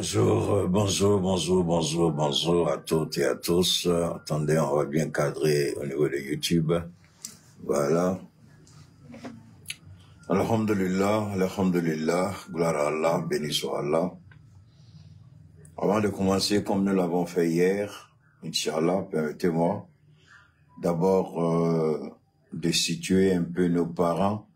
Bonjour à toutes et à tous. Attendez, on va bien cadrer au niveau de YouTube. Voilà. Alhamdulillah, gloire à Allah, béni soit Allah. Avant de commencer, comme nous l'avons fait hier, Inch'Allah, permettez-moi d'abord de situer un peu nos parents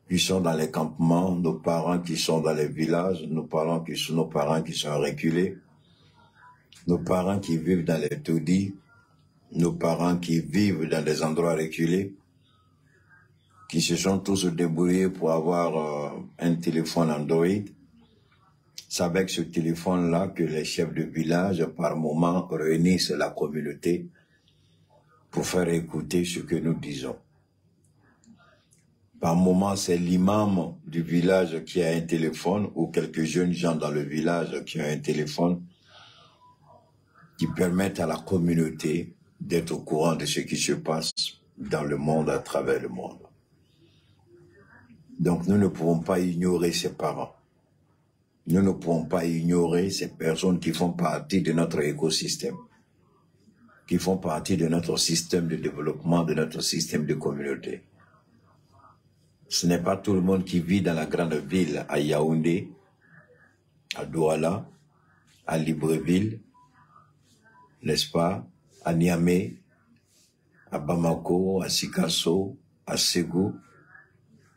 qui sont dans les campements, nos parents qui sont dans les villages, nos parents qui sont reculés, nos parents qui vivent dans les taudis, nos parents qui vivent dans des endroits reculés, qui se sont tous débrouillés pour avoir un téléphone Android. C'est avec ce téléphone-là que les chefs de village, par moment, réunissent la communauté pour faire écouter ce que nous disons. Par moment, c'est l'imam du village qui a un téléphone ou quelques jeunes gens dans le village qui ont un téléphone qui permettent à la communauté d'être au courant de ce qui se passe dans le monde, à travers le monde. Donc nous ne pouvons pas ignorer ces parents. Nous ne pouvons pas ignorer ces personnes qui font partie de notre écosystème, qui font partie de notre système de développement, de notre système de communauté. Ce n'est pas tout le monde qui vit dans la grande ville, à Yaoundé, à Douala, à Libreville, n'est-ce pas, à Niamey, à Bamako, à Sikasso, à Ségou,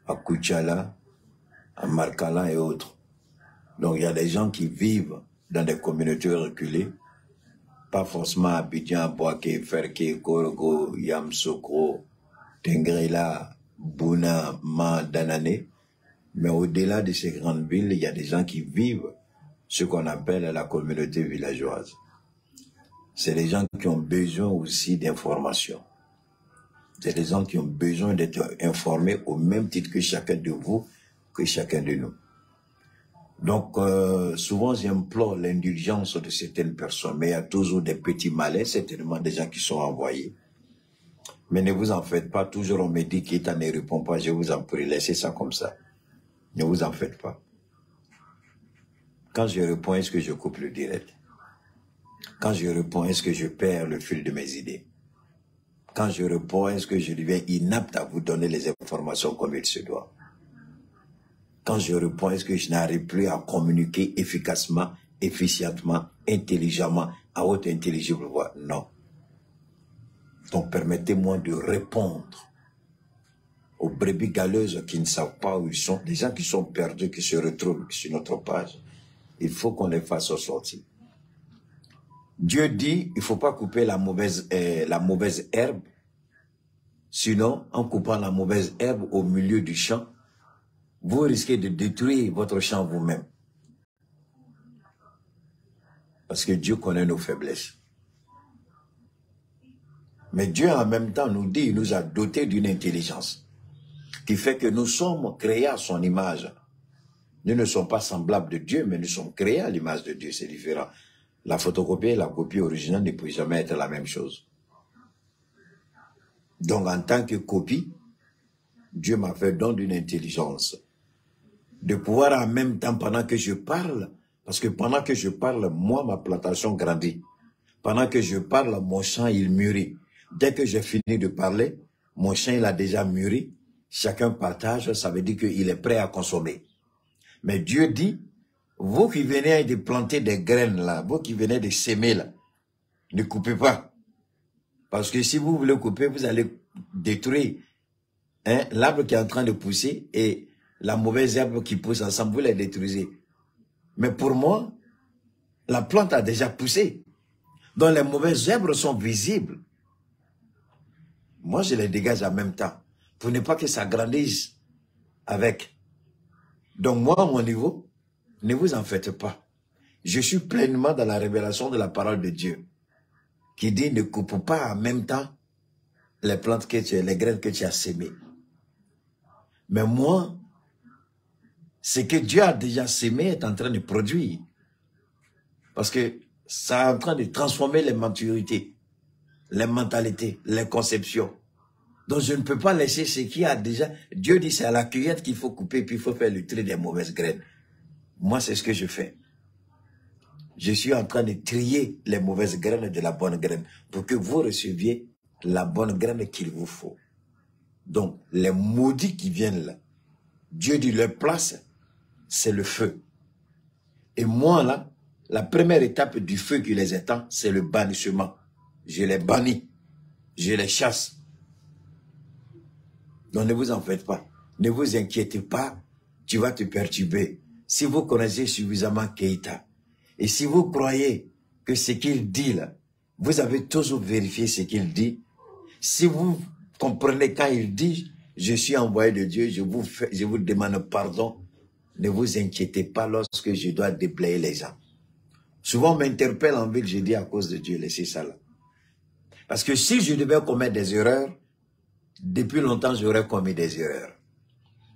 à Koutiala, à Markala et autres. Donc il y a des gens qui vivent dans des communautés reculées, pas forcément à Abidjan, Boaké, Ferké, Korogo, Yamsokro, Tengrela, Bouna, Ma, Danané, mais au-delà de ces grandes villes, il y a des gens qui vivent ce qu'on appelle la communauté villageoise. C'est des gens qui ont besoin aussi d'informations. C'est des gens qui ont besoin d'être informés au même titre que chacun de vous, que chacun de nous. Donc, souvent, j'implore l'indulgence de certaines personnes, mais il y a toujours des petits malais, certainement des gens qui sont envoyés. Mais ne vous en faites pas, toujours on me dit qu'il ne répond pas, je vous en prie, laissez ça comme ça. Ne vous en faites pas. Quand je réponds, est-ce que je coupe le direct? Quand je réponds, est-ce que je perds le fil de mes idées? Quand je réponds, est-ce que je deviens inapte à vous donner les informations comme il se doit? Quand je réponds, est-ce que je n'arrive plus à communiquer efficacement, efficientement, intelligemment, à haute intelligible voix? Non. Donc permettez-moi de répondre aux brebis galeuses qui ne savent pas où ils sont, des gens qui sont perdus, qui se retrouvent sur notre page. Il faut qu'on les fasse sortir. Dieu dit, il ne faut pas couper la mauvaise herbe, sinon en coupant la mauvaise herbe au milieu du champ, vous risquez de détruire votre champ vous-même. Parce que Dieu connaît nos faiblesses. Mais Dieu en même temps nous dit, il nous a dotés d'une intelligence qui fait que nous sommes créés à son image. Nous ne sommes pas semblables de Dieu, mais nous sommes créés à l'image de Dieu, c'est différent. La photocopie et la copie originale ne peuvent jamais être la même chose. Donc en tant que copie, Dieu m'a fait don d'une intelligence. De pouvoir en même temps, pendant que je parle, parce que pendant que je parle, moi, ma plantation grandit. Pendant que je parle, mon champ, il mûrit. Dès que j'ai fini de parler, mon champ, il a déjà mûri. Chacun partage, ça veut dire qu'il est prêt à consommer. Mais Dieu dit, vous qui venez de planter des graines là, vous qui venez de s'aimer là, ne coupez pas. Parce que si vous voulez couper, vous allez détruire l'arbre qui est en train de pousser et la mauvaise herbe qui pousse ensemble, vous les détruisez. Mais pour moi, la plante a déjà poussé. Donc les mauvaises herbes sont visibles. Moi, je les dégage en même temps, pour ne pas que ça grandisse avec. Donc moi, à mon niveau, ne vous en faites pas. Je suis pleinement dans la révélation de la parole de Dieu, qui dit ne coupe pas en même temps les plantes que tu as, les graines que tu as sémées. Mais moi, ce que Dieu a déjà sémé est en train de produire. Parce que ça est en train de transformer les maturités, les mentalités, les conceptions. Donc je ne peux pas laisser ce qui a déjà... Dieu dit c'est à la cueillette qu'il faut couper, puis il faut faire le tri des mauvaises graines. Moi, c'est ce que je fais. Je suis en train de trier les mauvaises graines de la bonne graine pour que vous receviez la bonne graine qu'il vous faut. Donc, les maudits qui viennent là, Dieu dit leur place, c'est le feu. Et moi là, la première étape du feu qui les étend, c'est le bannissement. Je les bannis, je les chasse. Donc ne vous en faites pas, ne vous inquiétez pas, tu vas te perturber. Si vous connaissez suffisamment Keïta, et si vous croyez que ce qu'il dit là, vous avez toujours vérifié ce qu'il dit. Si vous comprenez quand il dit, je suis envoyé de Dieu, je vous demande pardon, ne vous inquiétez pas lorsque je dois déblayer les gens. Souvent on m'interpelle en ville, je dis à cause de Dieu, laissez ça là. Parce que si je devais commettre des erreurs, depuis longtemps j'aurais commis des erreurs.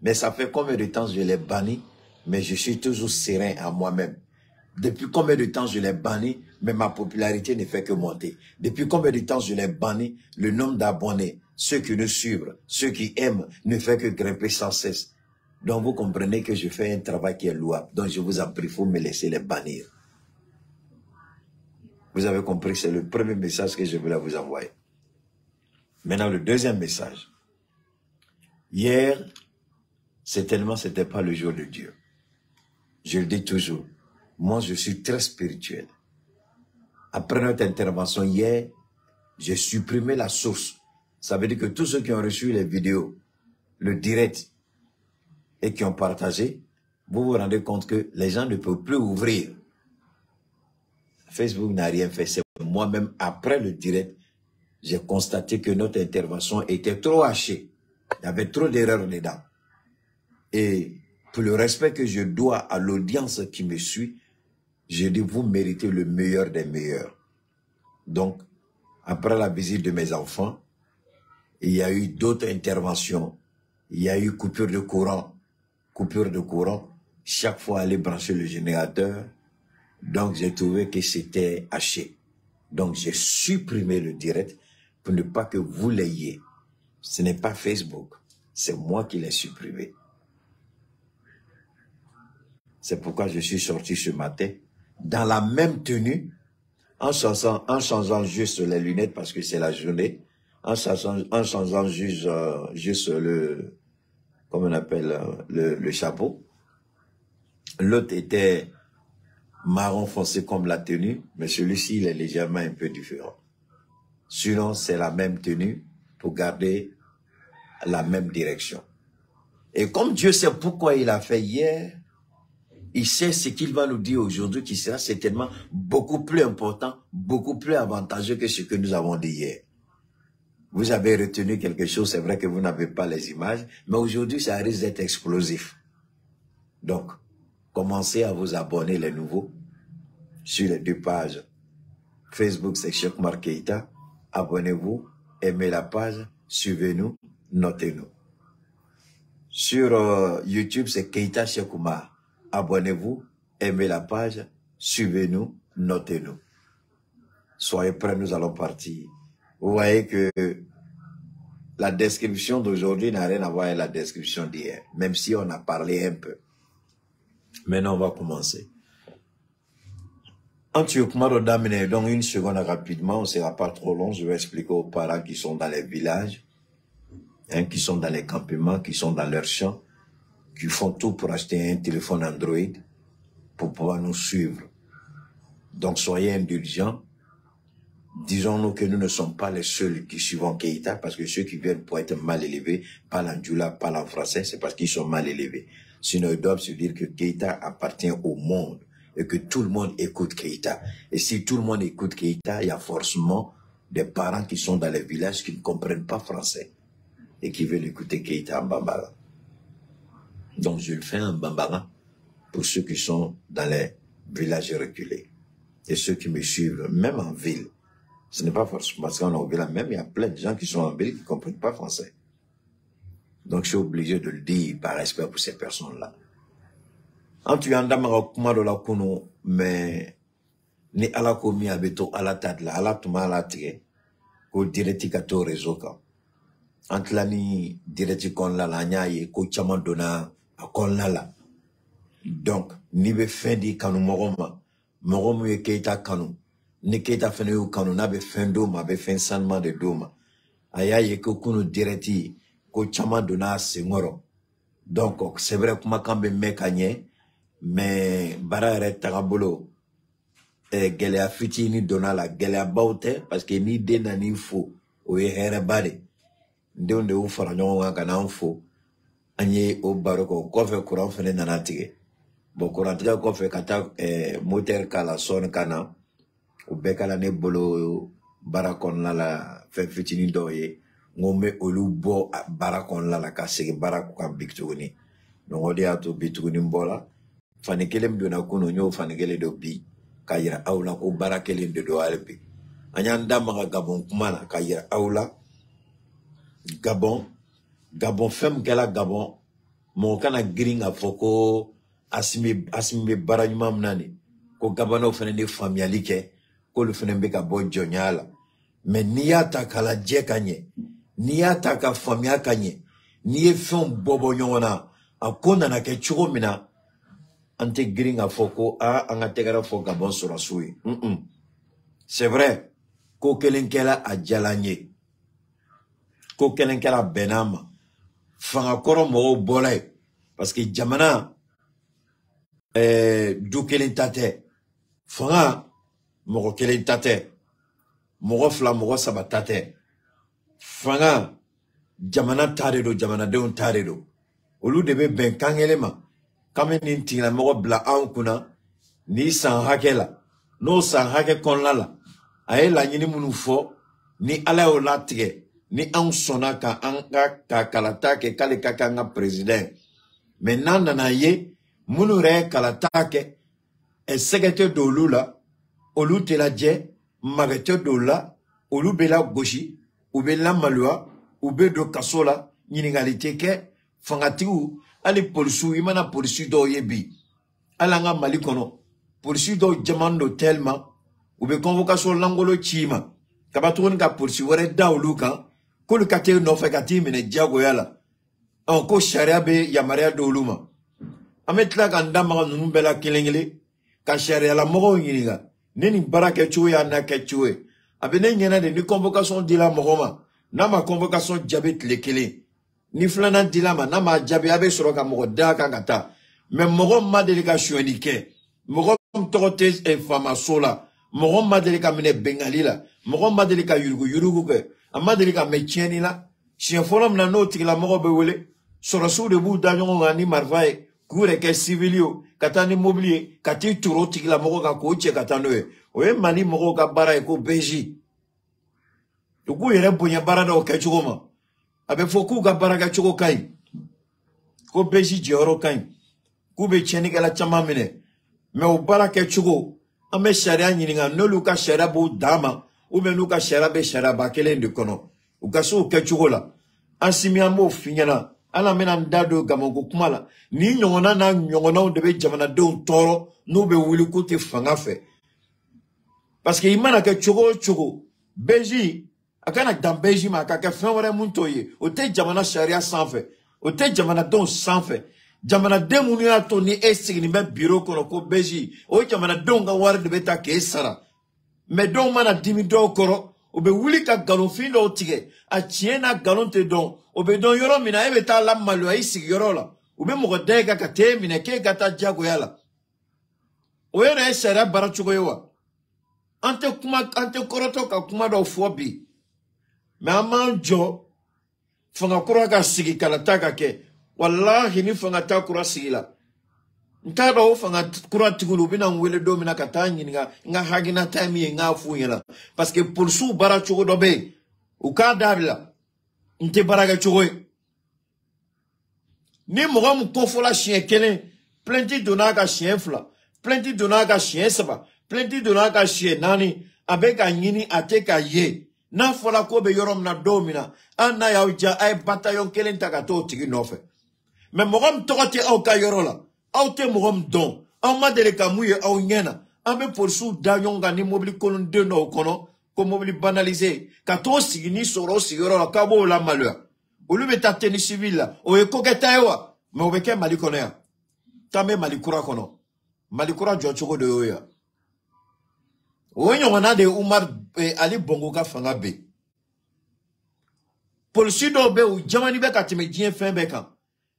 Mais ça fait combien de temps je les bannis, mais je suis toujours serein à moi-même. Depuis combien de temps je les bannis, mais ma popularité ne fait que monter. Depuis combien de temps je les bannis, le nombre d'abonnés, ceux qui nous suivent, ceux qui aiment, ne fait que grimper sans cesse. Donc vous comprenez que je fais un travail qui est louable. Donc je vous en prie, il faut me laisser les bannir. Vous avez compris, c'est le premier message que je voulais vous envoyer. Maintenant, le deuxième message. Hier, certainement, ce n'était pas le jour de Dieu. Je le dis toujours. Moi, je suis très spirituel. Après notre intervention hier, j'ai supprimé la source. Ça veut dire que tous ceux qui ont reçu les vidéos, le direct, et qui ont partagé, vous vous rendez compte que les gens ne peuvent plus ouvrir. Facebook n'a rien fait. C'est moi-même, après le direct, j'ai constaté que notre intervention était trop hachée. Il y avait trop d'erreurs dedans. Et pour le respect que je dois à l'audience qui me suit, je dis, vous méritez le meilleur des meilleurs. Donc, après la visite de mes enfants, il y a eu d'autres interventions. Il y a eu coupure de courant. Coupure de courant. Chaque fois, aller brancher le générateur. Donc, j'ai trouvé que c'était haché. Donc, j'ai supprimé le direct pour ne pas que vous l'ayez. Ce n'est pas Facebook. C'est moi qui l'ai supprimé. C'est pourquoi je suis sorti ce matin dans la même tenue, en changeant juste les lunettes parce que c'est la journée, en changeant juste le, comment on appelle, le chapeau. L'autre était marron foncé comme la tenue, mais celui-ci, il est légèrement un peu différent. Sinon, c'est la même tenue pour garder la même direction. Et comme Dieu sait pourquoi il a fait hier, il sait ce qu'il va nous dire aujourd'hui qui sera certainement beaucoup plus important, beaucoup plus avantageux que ce que nous avons dit hier. Vous avez retenu quelque chose, c'est vrai que vous n'avez pas les images, mais aujourd'hui, ça risque d'être explosif. Donc, commencez à vous abonner les nouveaux sur les deux pages. Facebook, c'est Cheikh Oumar Keïta. Abonnez-vous, aimez la page, suivez-nous, notez-nous. Sur YouTube, c'est Keïta Cheikh Oumar. Abonnez-vous, aimez la page, suivez-nous, notez-nous. Soyez prêts, nous allons partir. Vous voyez que la description d'aujourd'hui n'a rien à voir avec la description d'hier, même si on a parlé un peu. Maintenant, on va commencer. Donc une seconde rapidement, on ne sera pas trop long, je vais expliquer aux parents qui sont dans les villages, hein, qui sont dans les campements, qui sont dans leurs champs, qui font tout pour acheter un téléphone Android pour pouvoir nous suivre. Donc soyez indulgents. Disons-nous que nous ne sommes pas les seuls qui suivons Keïta, parce que ceux qui viennent pour être mal élevés, parlent en djoula, parlent en français, c'est parce qu'ils sont mal élevés. Sinon, ils doivent se dire que Keïta appartient au monde et que tout le monde écoute Keïta. Et si tout le monde écoute Keïta, il y a forcément des parents qui sont dans les villages qui ne comprennent pas français et qui veulent écouter Keïta en Bambara. Donc, je le fais en Bambara pour ceux qui sont dans les villages reculés et ceux qui me suivent, même en ville. Ce n'est pas forcément parce qu'on est au village, même il y a plein de gens qui sont en ville qui ne comprennent pas français. Donc, je suis obligé de le dire par respect pour ces personnes-là. En tu as un mais ni ala komi abeto ala tadla ala tuma ala tige ko direti kato réseau ka Antlani direct kon la la nya ye ko chaman dona a kon la. Donc ni be fin di kanu mogo ye keita kanu ni keita fene yu kanu na be fin do ma be fin sanma de doma aya ye ko kunu direct ko chaman dona sengoro. Donc c'est vrai kuma kan be mekanye mais bara re tagabolo gelea fitini dona la gelea baute parce que ni de na ni fo o ye here bade nde u fara ɲɔgɔn kan kana fo anye o baro ko kɔfɛ kuran fene nana tigɛ bon kuran tigɛ kɔfɛ ka taa moteur kala son kana o bɛɛ kala ne bolo bara kɔnɔna la fɛn fitinin dɔw ye ngo me olu bɔ bara kɔnɔna la ka segin bara ka bi tuguni donc o de y'a to bi tuguni bɔra fani kelen donna kunu y'o fani kelen do bi ka yira aw la ko bara kelen de do hali bi an y'an da maga Gabon kuma la ka yira aw la Gabon fem kala Gabon mo kana girin a fɔ ko asimi be bara ɲuman min na ni ko Gabonnaw fana de faamuyali kɛ k'olu fana bɛ ka bɔ jɔnya la mais n'i y'a ta k'a lajɛ ka ɲɛ n'i y'a ta ka faamuya ka ɲɛ n'i ye fɛnw bɔ ɲɔgɔn na a ko nana kɛ cogo min na an tɛ girin k'a fɔ ko an ka tɛgɛrɛ fɔ Gabon sɔrɔsiw ye c'est vrai ko kelen kɛla a diyala n ye ko kelen kɛra bɛnna ma fanga kɔrɔ mɔgɔw bɔra yen parce que jamana du kelen ta tɛ fanga mɔgɔ kelen ta tɛ mɔgɔ fila mɔgɔ saba ta tɛ fanga jamana ta de don jamanadenw ta de don olu de bɛ bɛn kan kelen ma k'an bɛ nin tigilamɔgɔ bila anw kunna ni san hakɛ la n'o san hakɛ kɔnɔna la a ye laɲini minnu fɔ ni Ala y'o latigɛ ni anw sɔnna ka an ka kalata kɛ k'ale ka kɛ an ka président mais n'an nana ye minnu yɛrɛ ye kalata kɛ sɛgɛ tɛ don olu la olu tɛ lajɛ magɛ tɛ don la olu bɛ lagosi u bɛ lamaloya u bɛ don kaso la ɲininkali tɛ kɛ fangatigiw hali polisiw i mana polisi dɔw ye bi hali an ka Mali kɔnɔ polisi dɔw jaman don tellement u bɛ convocation langolo ci ma kaba tuguni ka polisi wɛrɛ da olu kan k'olu ka t'e nɔfɛ ka t'i minɛ diyagoya la ko sariya bɛ yamaruya di olu ma an bɛ tila k'an da maga ninnu bɛɛ la kelen kelen ka sariyalamɔgɔw ɲininka ne nin baara kɛcogo y'a n'a kɛcogo ye a bɛ ne ɲɛna de ni convocation dila mɔgɔ ma n'a ma convocation jaabi tile kelen ni filanan dila ma n'a ma jaabi a bɛ sɔrɔ ka mɔgɔ da kan ka taa mais mɔgɔ ma deli ka sonyɛli kɛ mɔgɔ tɔgɔ tɛ faamaso la mɔgɔ ma deli ka minɛ bengali la mɔgɔ ma deli ka yurugu kɛ a ma deli ka mɛn tiɲɛni la siɲɛ fɔlɔ min na n'o tigilamɔgɔ bɛ wele sɔrɔsiw de b'u da ɲɔgɔn kan ni marifa ye k'u yɛrɛ kɛ civil ye ka taa ni mobili ye ka t'i turu o tigilamɔgɔ kan k'o cɛ ka taa n'o ye o ye Mali mɔgɔw ka baara ye ko BJ u k'u yɛrɛ bonya baara dɔw kɛcogo ma a bɛ fɔ k'u ka baara kɛcogo ka ɲi ko BJ jɔyɔrɔ ka ɲi k'u bɛ tiɲɛnikɛla caman minɛ mais o baara kɛcogo an bɛ sariya ɲininka n'olu ka sariya b'u dan ma ou bien n'u ka sariya bɛ sariyaba kelen de kɔnɔ u ka se o kɛcogo la an simi an b'o f'i ɲɛna hali an bɛna n da don Gamonko kuma la ni ɲɔgɔnna n'a ɲɔgɔnnaw de bɛ jamanadenw tɔɔrɔ n'u bɛ wuli k'u tɛ fanga fɛ parce que i mana kɛ cogo o cogo BJ a kana dan BJ ma a ka kɛ fɛn wɛrɛ mun t'o ye o tɛ jamana sariya sanfɛ o tɛ jamanadenw sanfɛ jamanaden minnu y'a to ni e sigilen bɛ bureau kɔnɔ ko BJ o jamanadenw ka wari de bɛ taa k'e sara mais dɔw mana dimi dɔw kɔrɔ o bɛ wuli ka nkalonfin dɔw tigɛ a tiɲɛ n'a nkalon tɛ dɔn o bɛ dɔn yɔrɔ min na e bɛ taa lamaloya i sigiyɔrɔ la u bɛ mɔgɔ da e kan ka t'e minɛ k'e ka taa diyagoya la o yɛrɛ ye sariya baara cogo ye wa an tɛ kɔrɔtɔ ka kuma dɔw fɔ bi mais an m'an jɔ fanga kura ka sigi kalata ka kɛ walahi ni fanga ta kura sigi la n t'a dɔn o fanga kura tigiw u bɛna n wele don min na ka taa ɲininka n ka hakinata ye min ye n k'a f'u ɲɛna parce que polisiw baara cogo dɔ bɛ yen u k'a dabila n tɛ baara kɛ cogo ye ni mɔgɔ min kofɔla siɲɛ kelen plainte donna a ka siɲɛ fila plainte donna a ka siɲɛ saba plainte donna a ka siɲɛ naani a bɛ ka ɲini a tɛ ka ye n'a fɔra ko bɛ yɔrɔ min na don min na an n'a y'aw ja a ye bataillon kelen ta ka t'o tigi nɔfɛ mais mɔgɔ min tɔgɔ tɛ aw ka yɔrɔ la aw tɛ mɔgɔ min dɔn aw ma deli ka mun ye aw ɲɛna an bɛ polisiw da ɲɔgɔn kan ni mobili koloniden dɔw kɔnɔ ko mobili banalisé ka t'o sigi ni sɔrɔ o sigiyɔrɔ la k'a b'o lamaloya Olu be ta tenue civile la. O ye koketa ewa. Mais o be ke Mali kono ya. Tame Mali kura kono. Mali kura jo chogo de oya. O nyongana de Umar Ali Bongo ka fanga be. Polisi do be ou jamani be ka teme dien fin be kan.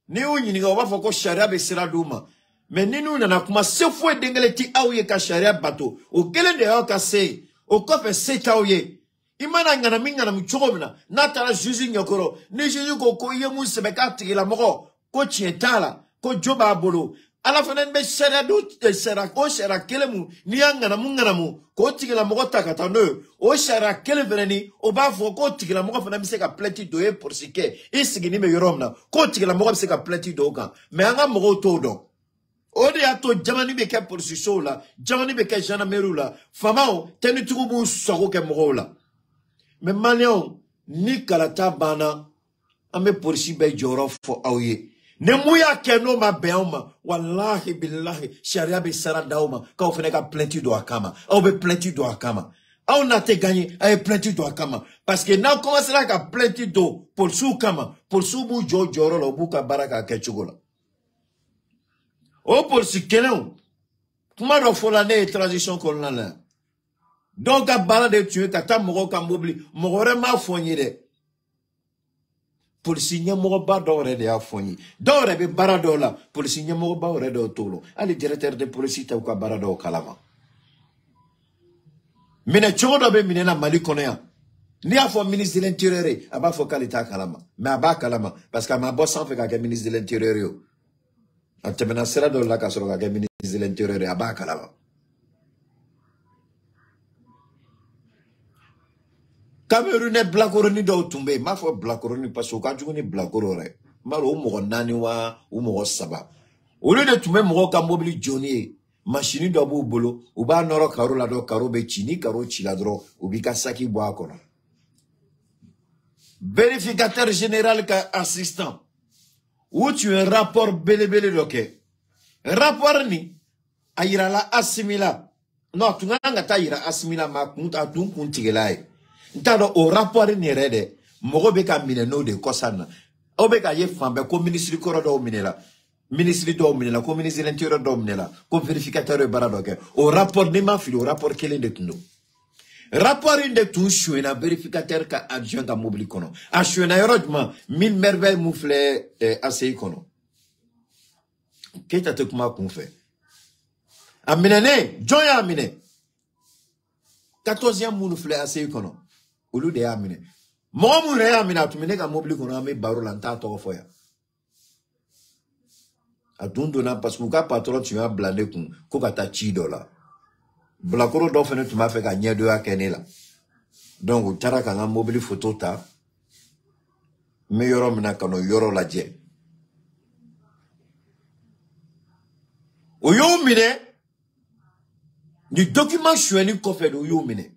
Ni ou nyiniga o ba foko sharia be sira duma. Mais ni nou nana kuma se fwe dengele ti aouye ka sharia bato. O gelen de yao ka se. O kope se taouye. Imana ngana mingana mchogomina. Natala juzi nyokoro. Ni juzi ko yemu sebeka tigila moko. Ko chientala. Ko joba abolo. Ala fenen be sharia do sera ko sharia kelemu. Ni ngana mungana mu. Ko tigila moko takata no. O sharia kele veneni. O ba fo ko tigila moko fena miseka pleti doye pour sike. Isigini me yoromna. Ko tigila moko miseka pleti do kan. Me anga moko todo. Ode ato jamani beke polisi show la, jamani beke jana meru la, famao teni tukubu soko ke moro la. Me manion ni kalata bana ame polisi be joro fo aouye. Ne mouya keno ma beoma, wallahi billahi, sharia be sara daoma, ka ou fene ka plenti do akama, ou be plenti do akama. Ou na te gagné, a plenti do akama. Parce que na commence la ka plenti do, polisi kama, polisi bu joro la, bu ka baraka kechugola. O pour si quelqu'un, comment on fait l'année de transition coloniale? Donc, à balade tuer, kata moro ka mobili, moro ma fourni de. Pour signer moro ba d'ore de a fourni. D'ore be barado la, pour signer moro ba ore de otolo. Allez, directeur de police, ta ou ka barado kalama. Mine chodo be mine na Mali konéa. Ni a fo ministre de l'Intérieur, aba fo kalita kalama. Mais aba kalama, parce que ma boss en fait qu'à ministre de l'Intérieur. A temena sera do la kasoro ka ministre de l'Intérieur aba kalama. Cameroun e blakoroni do tumbe ma fo blakoroni parce que ka juguni blakorore maro mo nani wa o mo saba o le de tumbe mo ka mobili joni machine do bu bolo o ba noro karo la do karo be chini karo chila dro o bi ka saki bo akono vérificateur général ka assistant où tu un rapport belebele loke rapport ni ayira la assimila non tu nga ta ayira assimila ma kunta dun kuntigelai ntado o rapport ni rede mogo be ka mine no de kosana o be ka ye fambe ko ministre ko do minela ministre do minela ko ministre l'intérieur do minela ko vérificateur baradoke o rapport ni ma fili o rapport kele de tundo rapport inde tout chouena vérificateur ka adjoint ka mobili kono a chouena yorojma 1000 merveilles moufle assez kono keta te kuma kun fait aminene joya amine 14e moufle assez kono olu de amine mo mu re amina tumine ka mobili kono ame baro la nta to foya adundo na parce que ka patron tu as blandé kun ko ka ta chi dola blakoro do fene tu ma fait ka nyedo ya kenela donc tara ka mobili photo ta me yoro mina kano yoro la je o yo mine ni document choueni ko fait do yo mine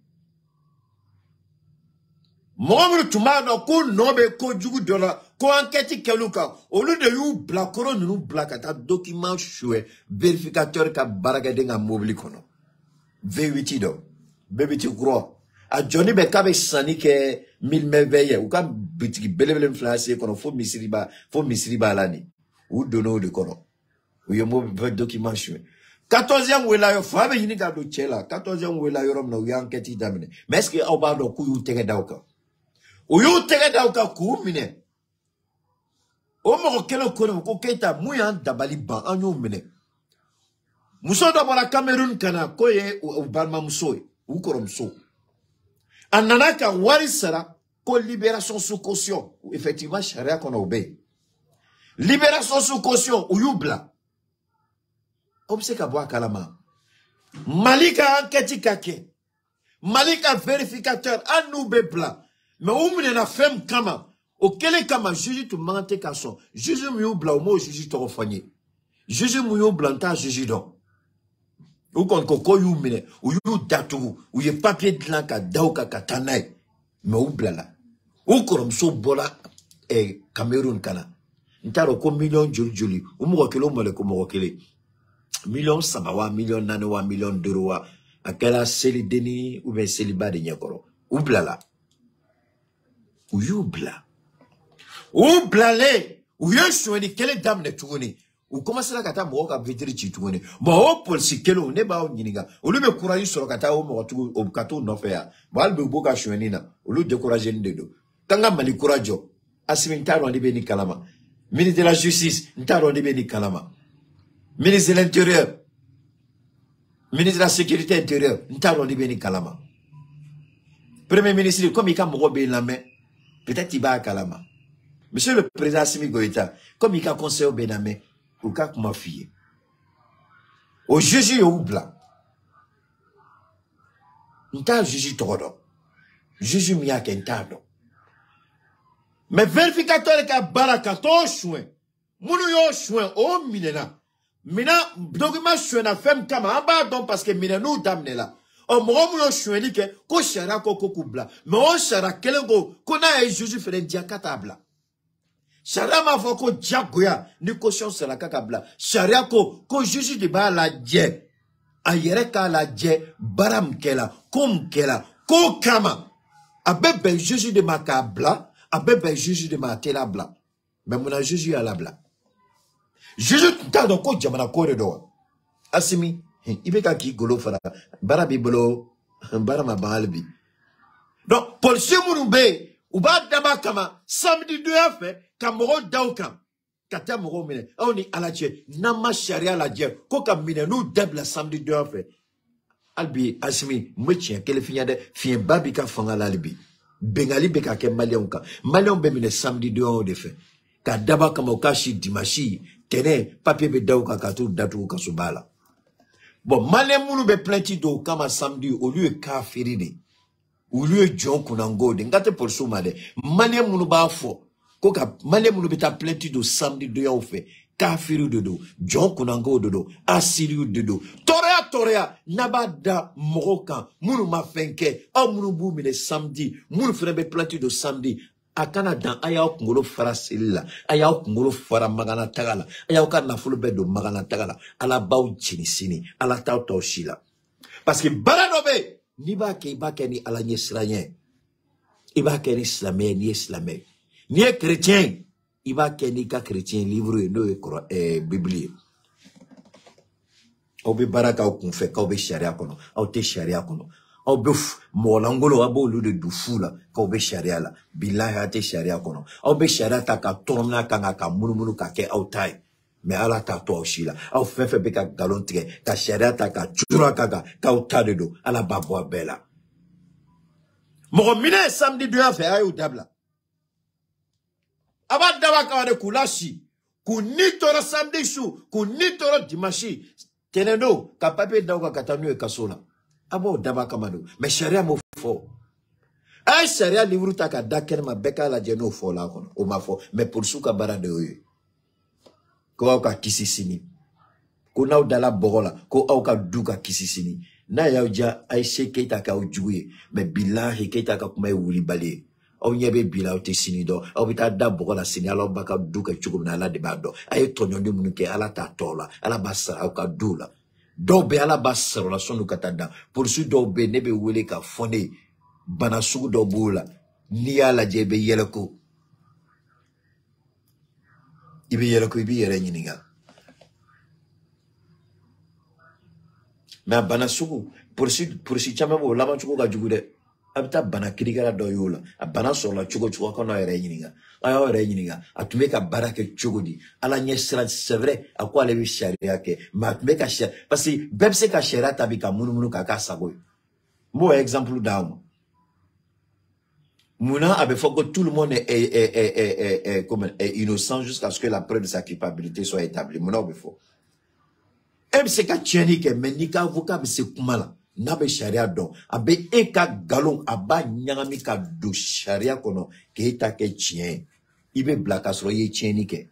Mohamed Toumano ko nobe ko jugu dola ko enquête keluka au lieu de you blakoro nous blakata document choué vérificateur ka baragade nga mobili kono V8 do bebiti gro a Johnny be ka be sani ke 1000 merveilles ou ka bitiki belebele influencer kono fo misiri ba lani ou dono de kono ou yo mo document choué 14e wela yo fa be yini ka do chela 14e wela yo rom na u enquête damine mais est-ce que au ba do ku yu tege dawka Uyu tege da uka kuumine. O moko kelo kono ko keita muyan dabali ban anyo mine. Muso da bala Cameroun kana koye u balma muso u korom so. Ananaka wari sara ko libération sous caution. Effectivement charia qu'on a obéi. Libération sous caution uyu bla. Obseka boa kalama. Malika enquête kake. Malika vérificateur anoube bla. Mais où mine na femme kama o kele kama juge tu mante kaso juge mu bla o mo juge to fanye juge mu blanta juge don ou kon ko yu mine ou yu datu ou ye papier de la ka dauka katanai mais ou bla la ou korom so bola e Cameroun kana ntaro ko million juli ou mo kele mo le ko mo kele million sabawa million nanowa million d'euros akela seli deni ou ben célibat de nyakoro ou bla la Ou you bla. Ou blale, ou yoshweni, quelle dame ne tourne. Ou comment ça kata mo ka vitri ci tourne. Mo pol si kelo ne ba o nyiniga. O lu me courage sur kata o mo tu o kato no fe ya. Bal be boka shweni na. O lu décourager ndedo. Tanga mali courage. Asimi ntaro ndi be ni kalama. Ministre de la justice, ntaro ndi be ni kalama. Ministre de l'intérieur. Ministre de la sécurité intérieure, ntaro ndi be ni kalama. Premier ministre, comme il a morobé la main, peut-être il va à Kalama. Monsieur le président Assimi Goïta, comme il a conseillé au Benamé, ou qu'a ma fille. Au juge au blanc. N'ta juge toro. Juge miak entado. Mais vérificateur ka baraka to chouin. Munu yo chouin o minena. Mina dogma chouin na femme kama aba don parce que mina nous damne là. O mo yo chouin ke ko shara ko kubla. Mais on shara kelengo ko na e juge fere diakatabla. Shara ma fo ko diagoya ni caution sera kakabla. Shara ko juge de ba la dje. Ayere ka la dje baram kela kom kela ko kama. Abebe juge de makabla. Abebe juge de ma tela bla. Mais mon juge à la bla. Juge ta do ko jamana corridor. Asimi, ibeka ki golo fara. Barabi bolo, barama balbi. Donc, pour ce mounbe, ou ba dama kama, samedi 2 fait, kamoro daukam. Kata moro mine, on est à la dje, nama sharia la dje, koka mine, nous debla samedi 2 fait. Albi, asimi, mouchien, kele finyade, fien babika fanga l'albi. Bengali beka ke malion ka. Malion be mine samedi 2 de fait. Ka daba kama okashi dimashi, tene, papier be dauka katu datu kasubala. Bon, malien mounu be plenty do kama samedi, au lieu kafiride. Au lieu John Kunango, ngate pour soumade. Malien mounu ba fo. Koka, malien mounu be ta plenty do samedi 2 au fait. Kafiru dodo, John Kunango dodo, Asiriu dodo. Torea, nabada morokan, mounu ma fenke, au mounu bou mine samedi, mounu frebe plenty do samedi. Akana dan ayaw kungolo fara selila, ayaw kungolo fara magana tagala, ayaw ka nafulu bedo magana tagala, ala baw chinisini, ala taw taw shila. Parce que baranobe, ni ba ke ni ala nye sranyen, iba ke ni islamé, ni islamé, ni chrétien, iba ke ni ka chrétien livre no Bible. Obe baraka ou konfe, ka obe sharia kono, au te sharia kono. Au buf, molangolo abo lu de dufula, ka obe sharia la, billahi ate sharia kono. Au be sharia ta ka torna kanga ka munu ka ke au tai. Mais ala ta to oshila. Au fefe be ka galon tige, ka sharia ta ka chura kaka, ka au ta de do, ala babwa bela. Moko mine samedi 2 fe ayo dabla. Aba dawa ka wade kulashi, kunitoro samedi shu, kunitoro dimashi, tenendo, ka pape dawa katanu e kasola. Abo daba kamado. Mais sharia mo fo. Ay sharia livre ta ka daken ma beka la jeno fo la kono. O ma fo. Mais pour souka bara de oye. Ko au ka kisisini. Ko na dala bogola. Ko au ka duka kisisini. Na ya uja ay se keita ka ujuye. Mais billahi keita ka kuma wuli bale. Au nyebe bila o te sini do. Au bita da bogola sini alo baka duka chukum na ala de bado. Ay tonyondi munuke ala ta tola. Ala basa au ka dula. Dobe ala bas relation nu katanda pour su dobe nebe wele ka fone bana sugu dobula ni ala jebe yeleko ibe yere nyiniga mais bana sugu pour si chama bo lama chugo ga jugude abita bana kirigara do yola abana so la chugo kono yere nyiniga ayo yere nyiniga atume ka barake chugo di ala nyesra c'est vrai à quoi les sharia ke ma atume ka sharia parce que bebse ka sharia tabika munu ka sago mo exemple down muna abe foko tout le monde est innocent jusqu'à ce que la preuve de sa culpabilité soit établie muna obe fo ebse ka tieni ke menika avocat be se kumala nabe sharia don abe eka galon aba nyangami ka do sharia kono ke ita ke chien ibe blaka sro ye chien ni ke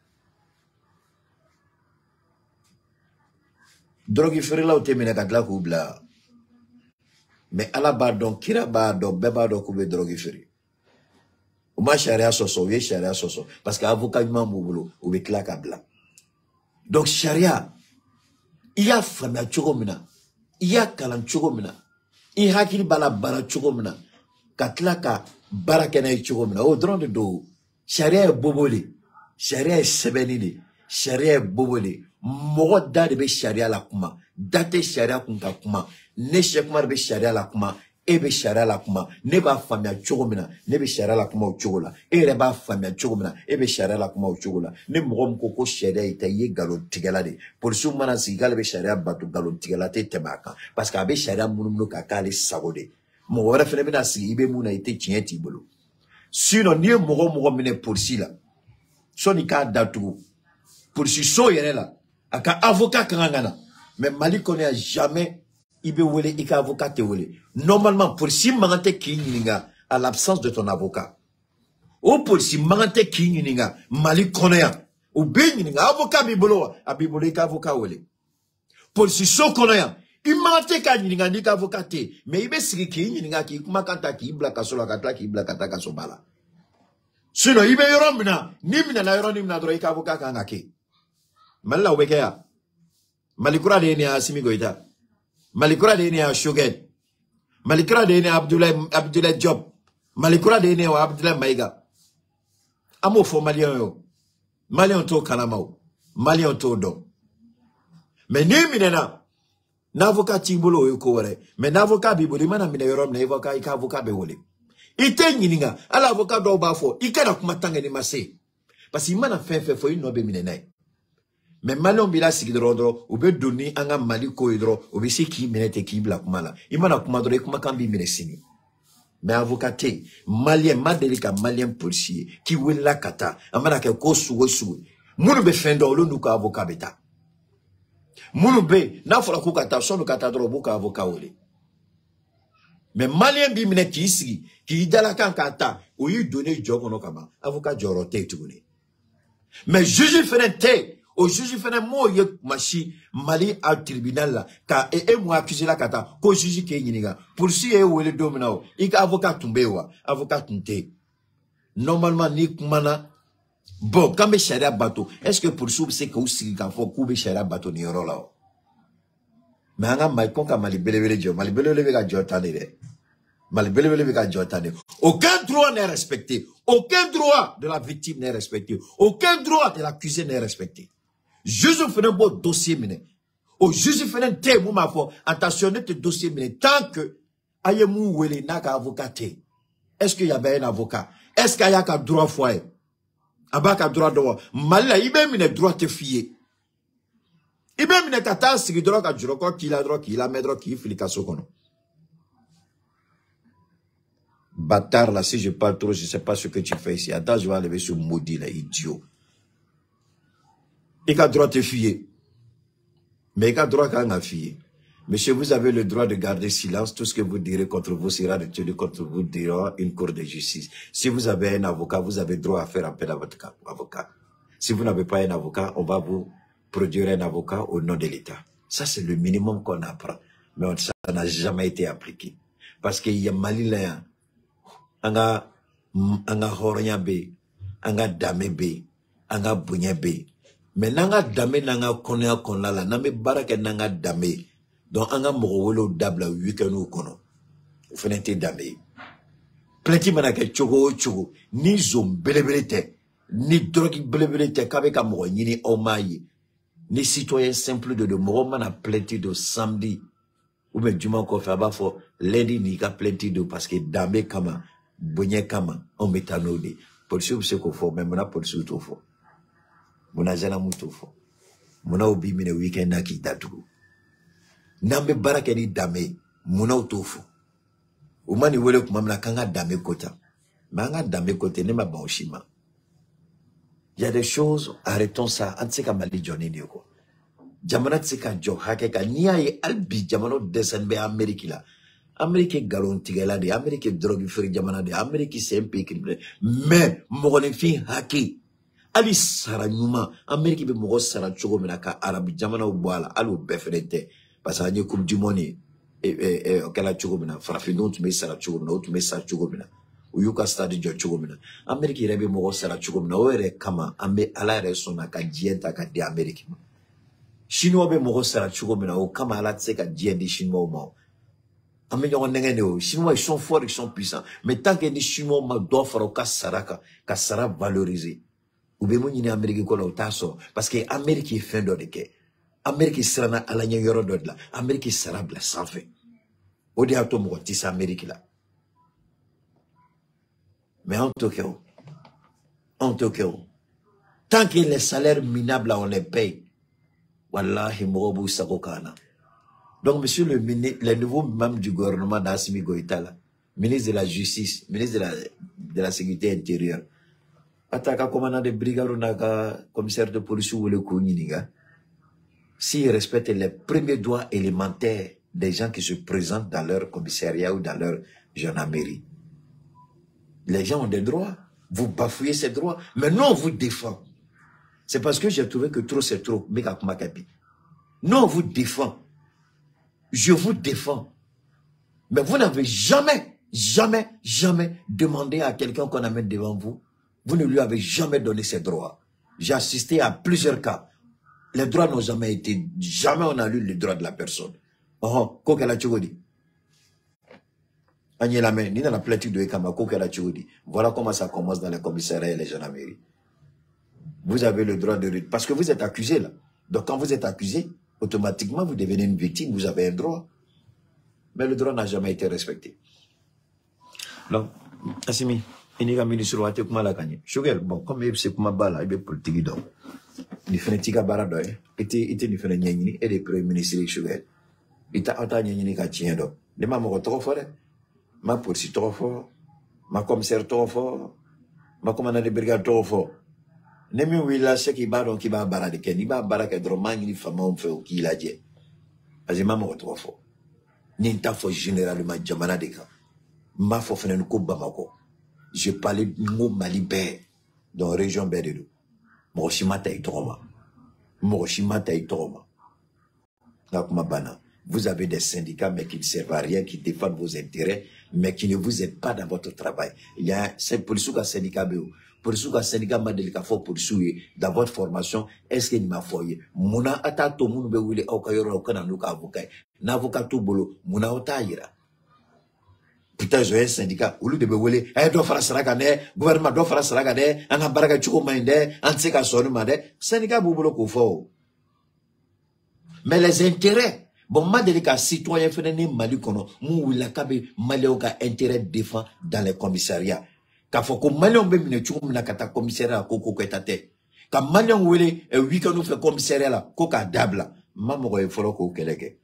drogi ferila o temene ka dla ko bla mais ala ba don kira ba do beba do ko be drogi feri o ma sharia soso ye sharia soso parce que avocat mambo bolo o be klaka bla donc sharia iya fana chogomina iya kalan chogomina i hakili bala bara chogomina katla ka barakena chogomina o dron de do Charia est bobole. Charia est sebenile. Charia est bobole. Mogo da de be charia la kuma. Date charia kunta kuma. Ne shekmar be charia la kuma. E be charia la kuma. Ne ba famia chogomina. Ne be charia la kuma o chogola. E re ba famia chogomina. E be charia la kuma o chogola. Ne mogo mkoko charia ita ye galon tigala de. Pour sou mana sigale be charia batu galon tigala te temaka. Parce que abe charia mounou kakale sagode. Mogo wera fene bina si ibe mouna ite chienti bolo. Sinon, ni mogo mine poursi la. So ni ka datu. Poursi so yere la. Aka avocat kangana. Mais Mali connaît jamais. Ibe wele, ika avocat te wele. Normalement, poursi mangante ki yininga à l'absence de ton avocat. Ou poursi mangante ki yininga Mali connaît. Ou ben yininga avocat bibolo. A bibolo ika avocat wele. Poursi so connaît. Imante ka yininga ni ka avocat te. Mais ibe sigi ki yininga ki kuma kanta ki ibla kasola kata ki ibla kata kasobala. Sinon, ibe yoron mina, ni mina na yoron ni mina dro ika avocat kanga ke. Malila weke ya. Malikura de ene Assimi Goïta. Malikura de ene Shoguet. Malikura de ene Abdoulaye Diop. Malikura de ene Abdoulaye Maïga. Amo fo Malien yo. Malien to kanamao. Malien to do. Mais ni minena. N'avocat timbolo yo kowere. Mais n'avocat biboli mana mina yorom na avocat ika avocat be wole. Ite nyininga. Ala avocat do bafo. Ika na kumatanga ni mase. Parce que mana fe fo ino be minenai. Mais Malon bila sigi dro ou be doni anga Mali ko hydro ou be si ki menete ki bla kumala imana kumadro kuma kambi menesini mais avocaté malien madelika malien policier ki wela kata amana ke ko sugo munu be fendo lo nuka avocat beta munu be na fola ko kata so no kata dro buka avocat wole mais malien bi mene ki sigi ki dala kan kata o yi donner job no kama avocat jorote tugune mais juge fenete au juge fait un mot machi Mali au tribunal là car et moi accusé la kata ko juge ke yiniga pour si e wele dominao ik avocat tumbewa avocat tunte normalement ni kumana bon quand me charia bateau est-ce que pour sou c'est que aussi quand faut couper charia bateau ni rola mais anga mai konka Mali belebele jo Mali belebele ga jotane de Mali belebele ga jotane aucun droit n'est respecté aucun droit de la victime n'est respecté aucun droit de l'accusé n'est respecté. Juge fait un beau dossier mine. Au juge fait un té ma foi. Attention te dossier mine. Tant que aye mou wele n'a qu'à avocaté. Est-ce qu'il y avait un avocat? Est-ce qu'il y a qu'un droit foyer? Aba qu'un droit droit. Malila ibe mine droit te fier. Ibe mine kata sigi droit ka juroko ki la droit ki la medro ki filika sokono. Bâtard là, si je parle trop, je sais pas ce que tu fais ici. Attends, je vais enlever ce maudit là, idiot. Il a droit de fier. Mais il a droit qu'à en fier. Monsieur, vous avez le droit de garder silence. Tout ce que vous direz contre vous sera retenu contre vous durant une cour de justice. Si vous avez un avocat, vous avez droit à faire appel à votre avocat. Si vous n'avez pas un avocat, on va vous produire un avocat au nom de l'État. Ça, c'est le minimum qu'on apprend. Mais ça n'a jamais été appliqué. Parce qu'il y a Malilien, anga hornya be, anga dame be, anga bunye be. Mais nanga dame nanga konya konala, name barake nanga dame. Donc anga morowolo dabla weekend kono. Fenete dame. Plenti manake chogo, ni zom belebelete, ni drogi belebelete, kabeka moro ni omaye. Ni citoyen simple de moro mana plenti de samedi. Ou bien du moins qu'on fait abafo, lundi ni ka plenti de parce que dame kama. Bonye kama on metanode polisi obse ko fo mais mona polisi to fo mona jana muto fo mona obi mine weekend na ki datu nambe baraka ni dame mona to fo o mani wele kuma mna kanga dame kota manga dame kote ne ma banshima. Il y a des choses, arrêtons ça antsika mali joni ni ko jamana tsika jo hakeka niaye albi jamano desenbe Ameriki la Amérique galon tigela de Amérique drogue free jamana de Amérique c'est un pays criminel mais mogone fi haki ali saranyuma Amérique be mogo sara chogo menaka arab jamana u boala alu befrete parce que anye coupe du monde et okela chogo mena farafino tu me sara chogo mena tu me sara chogo mena u yuka stade jo chogo mena Amérique rebe mogo sara chogo mena o ere kama ambe ala resona ka dienta ka de Amérique chinois be mogo sara chogo mena o kama ala tseka diendi chinois mo Les Chinois, ils sont forts, ils sont puissants. Mais tant que les Chinois doivent faire un sara valorisé. Ou bien, il y a Amérique parce que l'Amérique est fin de Amérique sera à la Yoro de là. Amérique sera bla sans fin. Au dia to mo tisa Amérique là. Mais en tout cas, tant que les salaires minables là, on les paye, wallahi mobu sakokana. Donc, monsieur le nouveau membre du gouvernement d'Assimi Goïta là, ministre de la Justice, ministre de la Sécurité intérieure, attaque commandant de brigade ou commissaire de police ou le Kouniga, s'ils respectent les premiers droits élémentaires des gens qui se présentent dans leur commissariat ou dans leur gendarmerie. Les gens ont des droits. Vous bafouillez ces droits. Mais non, on vous défend. C'est parce que j'ai trouvé que trop c'est trop. Non, on vous défend. Je vous défends. Mais vous n'avez jamais demandé à quelqu'un qu'on amène devant vous. Vous ne lui avez jamais donné ses droits. J'ai assisté à plusieurs cas. Les droits n'ont jamais été, jamais on a lu les droits de la personne. Oh, kokela chugodi. Agnella men, ni dans la plainte de Ekama, kokela chugodi. Voilà comment ça commence dans les commissariats et les gendarmeries. Vous avez le droit de... Parce que vous êtes accusé là. Donc quand vous êtes accusé, automatiquement vous devenez une victime, vous avez un droit. Mais le droit n'a jamais été respecté. Donc, Assimi, il y a un ministre qui a été comme la gagne. Bon, comme il c'est comme un bala, il est politique donc. Il fait un petit cabaret, il était il fait un nyani et les premiers ministres Sugar. Il t'a entendu nyani qui tient donc. Les mamans trop fort, ma police trop fort, ma commissaire trop fort, ma commandant de brigade trop fort. Nemi wila se qui va donc qui va barrer ken, il va barrer drôlement ni femme on fait qui il a dit. Parce que maman trop fort. Ni ta fort généralement jamana de cas. Ma fort fait une coupe Bamako. Je parlais de mot Malibé dans la région Bédédou. Moroshima Taïtoroma. Moroshima Taïtoroma. Vous avez des syndicats, mais qui ne servent à rien, qui défendent vos intérêts, mais qui ne vous aident pas dans votre travail. Il y a un pour le syndicat, pour le syndicat, pour dans votre formation, est-ce qu'il m'a foyé? Mouna ata to moun be wile okayoro okana nuka avocat. N'avocat tout bolo, mouna otaïra. Putain, j'ai un syndicat, au lieu de me wile, doit faire saragane, gouvernement doit faire saragane, an baraka chuko minde, an seka sonu mande, syndicat boubolo koufo. Mais les intérêts, bon, ma délicat citoyen feneni mali kono, mou wila kabe malioka intérêt défend dans les commissariats. Ka foko malion be mine chuko mna kata commissariat koko kwetate. Ka malion wile, week-end nous fait commissariat la, koka dabla, maman e folo ko keleke.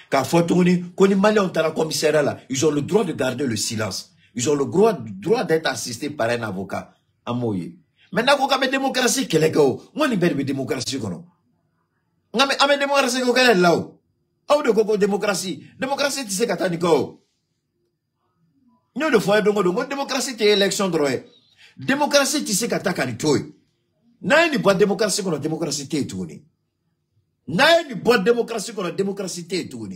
Car Fortuny, quand les Maliens ont à la commissariat là, ils ont le droit de garder le silence. Ils ont le droit d'être assistés par un avocat. À Moye. Maintenant, quand on a démocratie, quelle est que moi, je n'ai démocratie. On a démocratie, quelle est là? Où de démocratie? Démocratie, tu sais, Kataniko. Nous, le foyer de démocratie, c'est élection droit. Démocratie, tu sais, Kataniko. N'a pas de démocratie, qu'on a démocratie, tu es tout. N'a une bonne démocratie qu'on a démocratie et tout.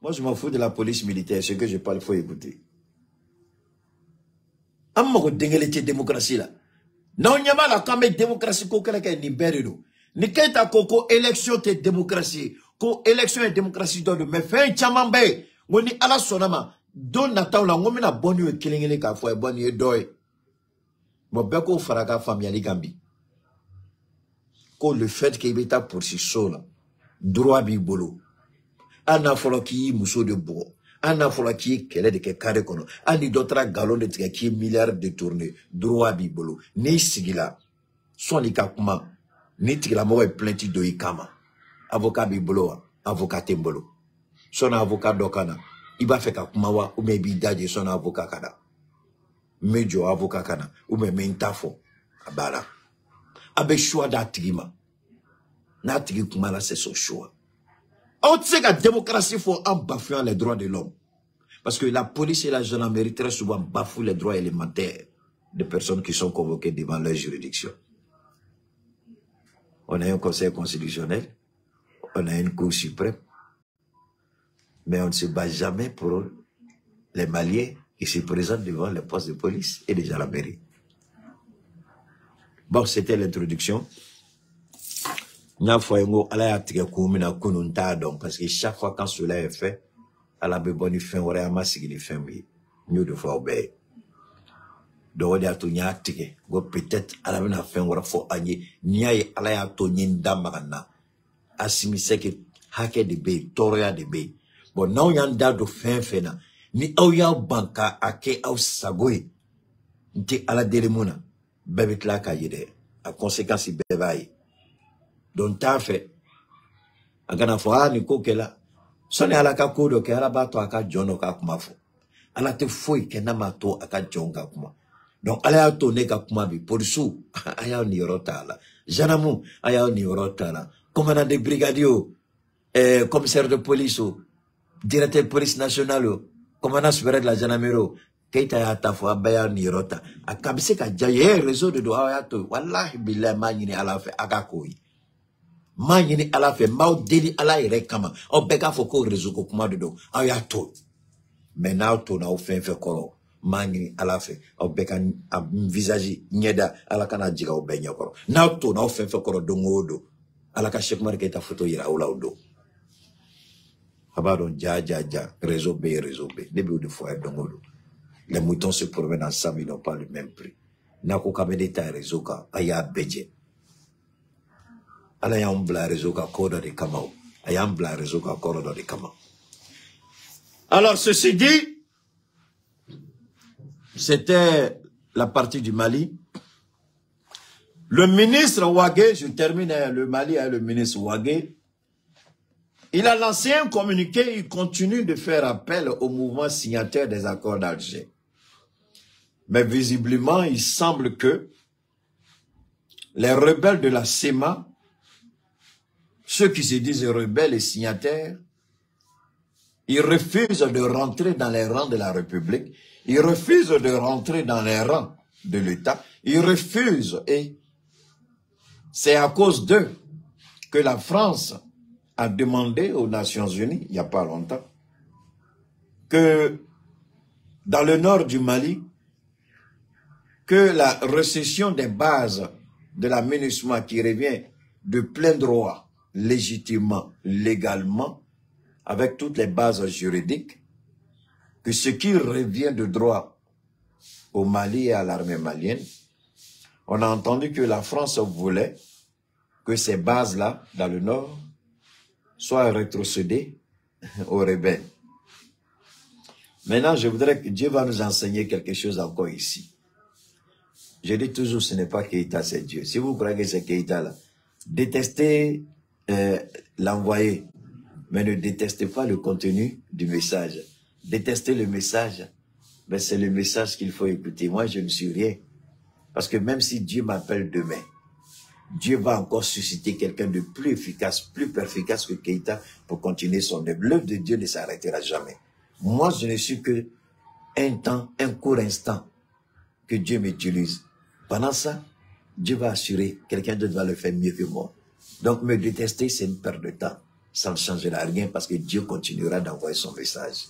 Moi, je m'en fous de la police militaire. Ce que je parle, il faut écouter. Amma dengelete démocratie là. Non, n'y a pas la caméra démocratie qu'on a ni berdo. Ni keta koko élection te démocratie. Ko élection et démocratie donne. Mais fait un chamambe. On ni ala sonama. Don nataw la ngomina na bonu e kilingele ka fo e bonu e doy. Bon, ben, qu'on fera qu'à famille Gambi. Le fait qu'il est pour ce sol, droit bibolo. Anna folo qui muso de bois. Anna folo qui est de carré kono. Ani d'autres galons de qui milliards de tournées. Droit bibolo. Ni sigila. Son ikakuma. Ni tigla mo e plainti do ikama. Avocat bibolo. Avocat tembolo. Son avocat dokana. Iba fe kakumawa ou mebi daje son avocat kada. Medio avocat kana ou même intafo abara abe choix d'atrima na tigi kumala c'est son choix. On sait que la démocratie faut en bafouant les droits de l'homme parce que la police et la gendarmerie très souvent bafouent les droits élémentaires des personnes qui sont convoquées devant leur juridiction. On a un conseil constitutionnel, on a une cour suprême, mais on ne se bat jamais pour les Maliens qui se présentent devant les postes de police et déjà la mairie. Bon, c'était l'introduction. N'a fois ngo ala ya tige kumina kununta donc parce que chaque fois quand cela est fait, ala be boni fin wara ya masigi fin bi. Nous de fois obé. Donc ya to nya tige go peut-être ala bena fin wara fo anye niaye ala ya to nyinda magana. Asimi seke hake de be toria de be. Bon non yanda do fin fena ni au ya banka ake au sagoy. Nti ala delemuna bebe klaka yede. A conséquence bebaye. Donc t'as fait agana fo ni ko kela sone ala ka kodo ke ala bato aka jono ka kuma fo ala te foi ke na mato aka jonga kuma donc ala ya to ne ka kuma bi polisu aya ni yorota la janamu aya ni yorota la commandant de brigadio commissaire de police directeur de police nationale commandant supérieur de la gendarmerie keita ya ta fo abaya ni yorota akabise ka jaye réseau de doa ya to wallahi billahi manyini ala fe aka koyi Manyini ala fe mau deli ala ire kama o beka foko réseau ko kuma do aya to mais na to na o fin fe koro manyini ala fe o beka visage nyeda ala kana jiga o benya koro na to na o fin fe koro do ngodo ala ka Cheikh Marke ta photo ira ola do abado ja réseau B début de fois do ngodo les moutons se promènent ensemble, ils n'ont pas le même prix na ko kamede ta réseau ka aya beje ala yambla réseau ka koda de kamao ayambla réseau ka koda de kamao. Alors ceci dit, c'était la partie du Mali. Le ministre Ouagué, je termine le Mali avec le ministre Ouagué, il a lancé un communiqué, il continue de faire appel au mouvement signataire des accords d'Alger. Mais visiblement, il semble que les rebelles de la CEMA, ceux qui se disent rebelles et signataires, ils refusent de rentrer dans les rangs de la République, ils refusent de rentrer dans les rangs de l'État, ils refusent, et c'est à cause d'eux que la France a demandé aux Nations Unies, il n'y a pas longtemps, que dans le nord du Mali, que la récession des bases de la MINUSMA qui revient de plein droit, légitimement, légalement, avec toutes les bases juridiques, que ce qui revient de droit au Mali et à l'armée malienne, on a entendu que la France voulait que ces bases-là, dans le nord, soient rétrocédées aux rebelles. Maintenant, je voudrais que Dieu va nous enseigner quelque chose encore ici. Je dis toujours, ce n'est pas Keïta, c'est Dieu. Si vous croyez que c'est Keïta, là, détestez l'envoyé, mais ne détestez pas le contenu du message. Détestez le message, mais c'est le message qu'il faut écouter. Moi, je ne suis rien. Parce que même si Dieu m'appelle demain, Dieu va encore susciter quelqu'un de plus efficace, plus perspicace que Keïta pour continuer son œuvre. L'œuvre de Dieu ne s'arrêtera jamais. Moi, je ne suis que un temps, un court instant que Dieu m'utilise. Pendant ça, Dieu va assurer, quelqu'un d'autre va le faire mieux que moi. Donc, me détester, c'est une perte de temps. Ça ne changera rien parce que Dieu continuera d'envoyer son message.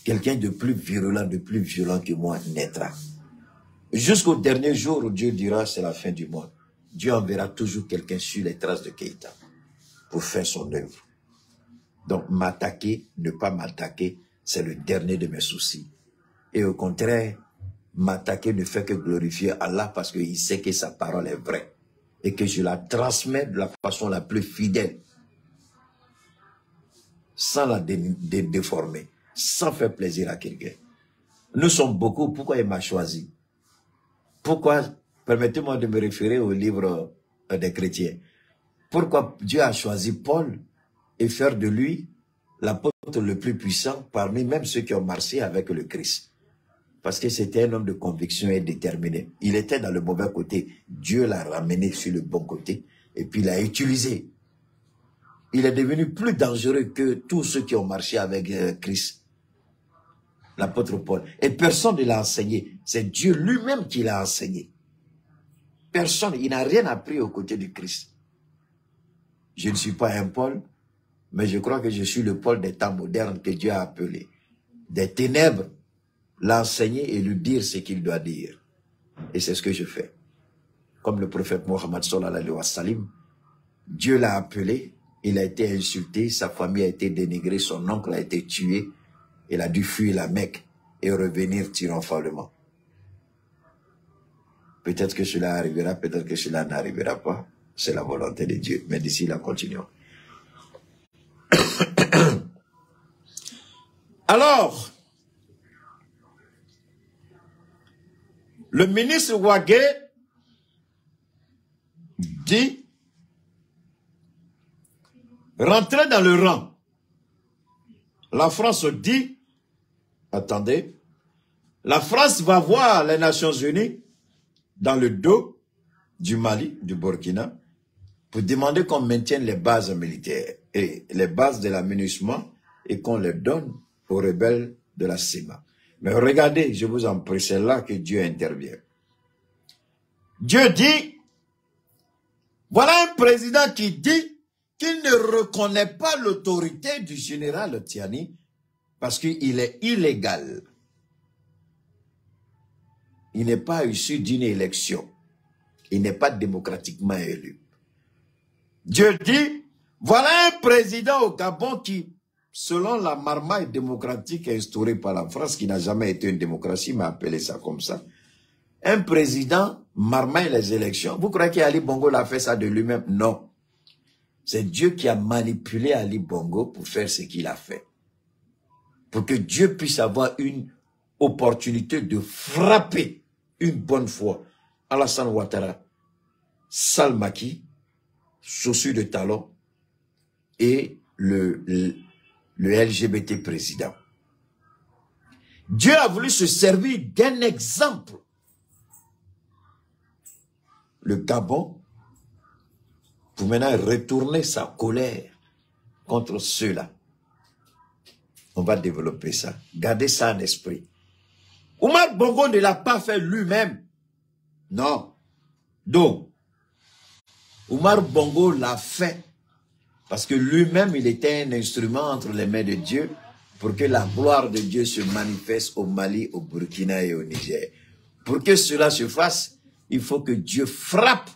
Quelqu'un de plus virulent, de plus violent que moi naîtra. Jusqu'au dernier jour où Dieu dira c'est la fin du monde. Dieu enverra toujours quelqu'un sur les traces de Keïta pour faire son œuvre. Donc, m'attaquer, ne pas m'attaquer, c'est le dernier de mes soucis. Et au contraire, m'attaquer ne fait que glorifier Allah parce qu'il sait que sa parole est vraie. Et que je la transmets de la façon la plus fidèle. Sans la déformer. Sans faire plaisir à quelqu'un. Nous sommes beaucoup. Pourquoi il m'a choisi? Pourquoi, permettez-moi de me référer au livre des chrétiens. Pourquoi Dieu a choisi Paul et faire de lui l'apôtre le plus puissant parmi même ceux qui ont marché avec le Christ? Parce que c'était un homme de conviction et déterminé. Il était dans le mauvais côté. Dieu l'a ramené sur le bon côté. Et puis il l'a utilisé. Il est devenu plus dangereux que tous ceux qui ont marché avec Christ. L'apôtre Paul. Et personne ne l'a enseigné. C'est Dieu lui-même qui l'a enseigné. Personne. Il n'a rien appris aux côtés du Christ. Je ne suis pas un Paul, mais je crois que je suis le Paul des temps modernes que Dieu a appelé. Des ténèbres. L'enseigner et lui dire ce qu'il doit dire. Et c'est ce que je fais. Comme le prophète Mohammed sallallahu alayhi wa sallam, Dieu l'a appelé, il a été insulté, sa famille a été dénigrée, son oncle a été tué, il a dû fuir la Mecque et revenir triomphalement. Peut-être que cela arrivera, peut-être que cela n'arrivera pas. C'est la volonté de Dieu. Mais d'ici là, continuons. Alors, le ministre Ouagué dit, rentrez dans le rang. La France dit, attendez, la France va voir les Nations Unies dans le dos du Mali, du Burkina, pour demander qu'on maintienne les bases militaires et les bases de l'aménagement et qu'on les donne aux rebelles de la CEMA. Mais regardez, je vous en prie, c'est là que Dieu intervient. Dieu dit, voilà un président qui dit qu'il ne reconnaît pas l'autorité du général Tiani parce qu'il est illégal. Il n'est pas issu d'une élection. Il n'est pas démocratiquement élu. Dieu dit, voilà un président au Gabon qui, selon la marmaille démocratique instaurée par la France, qui n'a jamais été une démocratie, mais appelé ça comme ça, un président marmaille les élections. Vous croyez qu'Ali Bongo l'a fait ça de lui-même? Non. C'est Dieu qui a manipulé Ali Bongo pour faire ce qu'il a fait. Pour que Dieu puisse avoir une opportunité de frapper une bonne fois Alassane Ouattara, Salva Kiir, chaussures de talon et le LGBT président. Dieu a voulu se servir d'un exemple. Le Gabon, pour maintenant retourner sa colère contre ceux-là. On va développer ça. Gardez ça en esprit. Omar Bongo ne l'a pas fait lui-même. Non. Donc, Omar Bongo l'a fait parce que lui-même, il était un instrument entre les mains de Dieu pour que la gloire de Dieu se manifeste au Mali, au Burkina et au Niger. Pour que cela se fasse, il faut que Dieu frappe.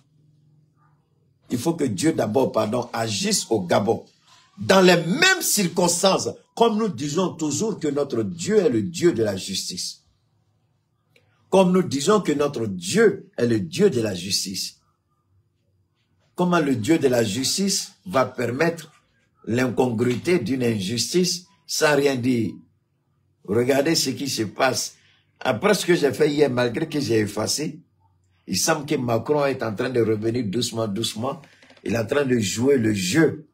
Il faut que Dieu d'abord, agisse au Gabon. Dans les mêmes circonstances, comme nous disons toujours que notre Dieu est le Dieu de la justice. Comme nous disons que notre Dieu est le Dieu de la justice. Comment le Dieu de la justice va permettre l'incongruité d'une injustice sans rien dire? Regardez ce qui se passe. Après ce que j'ai fait hier, malgré que j'ai effacé, il semble que Macron est en train de revenir doucement, doucement. Il est en train de jouer le jeu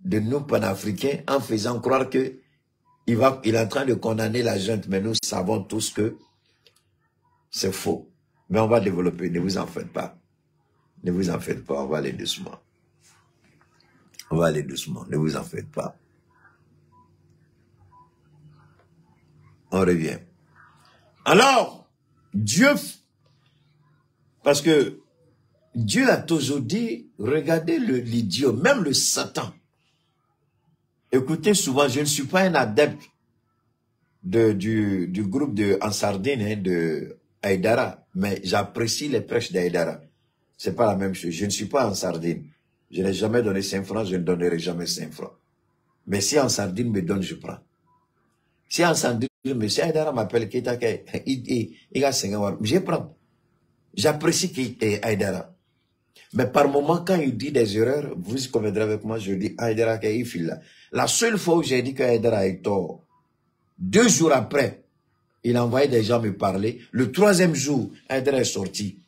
de nous panafricains en faisant croire que il est en train de condamner la junte. Mais nous savons tous que c'est faux. Mais on va développer, ne vous en faites pas. Ne vous en faites pas, on va aller doucement. On va aller doucement, ne vous en faites pas. On revient. Alors, Dieu, parce que Dieu a toujours dit, regardez l'idiot, même le Satan. Écoutez souvent, je ne suis pas un adepte du groupe de Ansardine, de Haïdara, mais j'apprécie les prêches d'Haïdara. C'est pas la même chose. Je ne suis pas en sardine. Je n'ai jamais donné 5 francs, je ne donnerai jamais 5 francs. Mais si en sardine me donne, je prends. Si en sardine, M. Haïdara m'appelle Keita, il a 5 francs, je prends. J'apprécie Haïdara. Mais par moment, quand il dit des erreurs, vous conviendrez avec moi, je dis Haïdara il file là. La seule fois où j'ai dit que Haïdara a tort, 2 jours après, il a envoyé des gens me parler. Le 3e jour, Haïdara est sorti.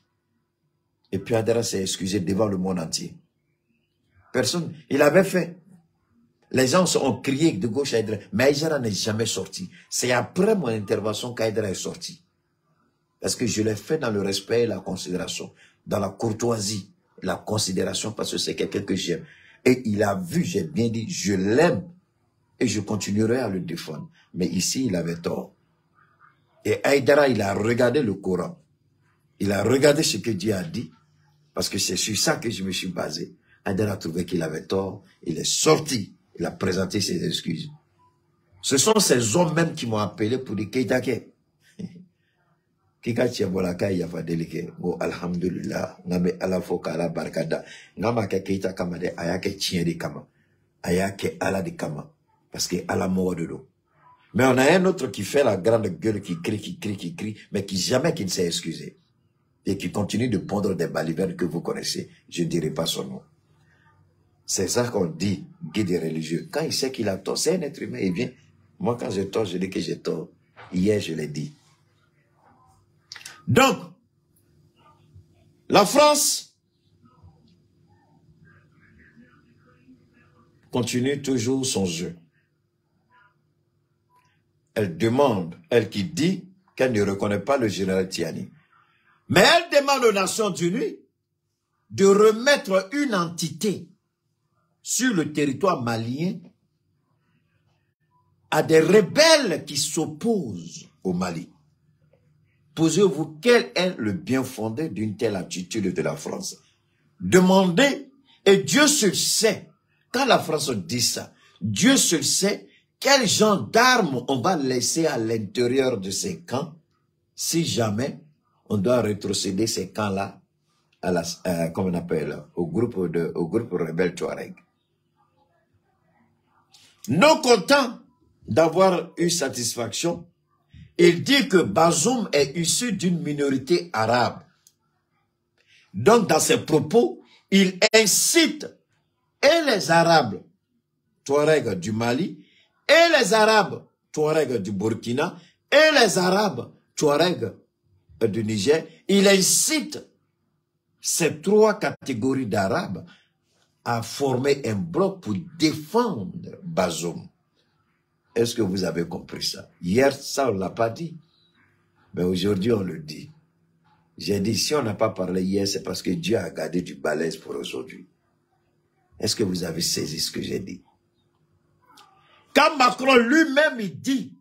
Et puis Haïdara s'est excusé devant le monde entier. Personne, il avait fait. Les gens ont crié de gauche à Haïdara, mais Haïdara n'est jamais sorti. C'est après mon intervention qu'Haïdara est sorti. Parce que je l'ai fait dans le respect et la considération, dans la courtoisie, la considération, parce que c'est quelqu'un que j'aime. Et il a vu, j'ai bien dit, je l'aime et je continuerai à le défendre. Mais ici, il avait tort. Et Haïdara, il a regardé le Coran. Il a regardé ce que Dieu a dit, parce que c'est sur ça que je me suis basé. Haïdara a trouvé qu'il avait tort, il est sorti, il a présenté ses excuses. Ce sont ces hommes même qui m'ont appelé pour dire Keita, Kika Tiabolaka yafa delike. Go alhamdulillah. Ngame alafoka ala barkada. Ngama ke keita kama de ayake tiende kama. Ayake ala de kama. Parce que ala mort de l'eau. Mais on a un autre qui fait la grande gueule, qui crie, mais qui jamais qui ne s'est excusé. Et qui continue de pondre des balivernes que vous connaissez. Je ne dirai pas son nom. C'est ça qu'on dit, guide religieux. Quand il sait qu'il a tort, c'est un être humain, il vient. Moi, quand j'ai tort, je dis que j'ai tort. Hier, je l'ai dit. Donc, la France continue toujours son jeu. Elle demande, elle qui dit qu'elle ne reconnaît pas le général Tiani. Mais elle demande aux Nations Unies de remettre une entité sur le territoire malien à des rebelles qui s'opposent au Mali. Posez-vous quel est le bien fondé d'une telle attitude de la France. Demandez, et Dieu seul sait, quand la France dit ça, Dieu seul sait quel genre d'armes on va laisser à l'intérieur de ces camps si jamais on doit rétrocéder ces camps-là à la, comme on appelle, au groupe rebelle Touareg. Non content d'avoir eu satisfaction, il dit que Bazoum est issu d'une minorité arabe. Donc, dans ses propos, il incite et les Arabes Touareg du Mali, et les Arabes Touareg du Burkina, et les Arabes Touareg du Niger. Il incite ces trois catégories d'Arabes à former un bloc pour défendre Bazoum. Est-ce que vous avez compris ça? Hier, ça, on ne l'a pas dit. Mais aujourd'hui, on le dit. J'ai dit, si on n'a pas parlé hier, c'est parce que Dieu a gardé du balèze pour aujourd'hui. Est-ce que vous avez saisi ce que j'ai dit? Quand Macron lui-même, il dit,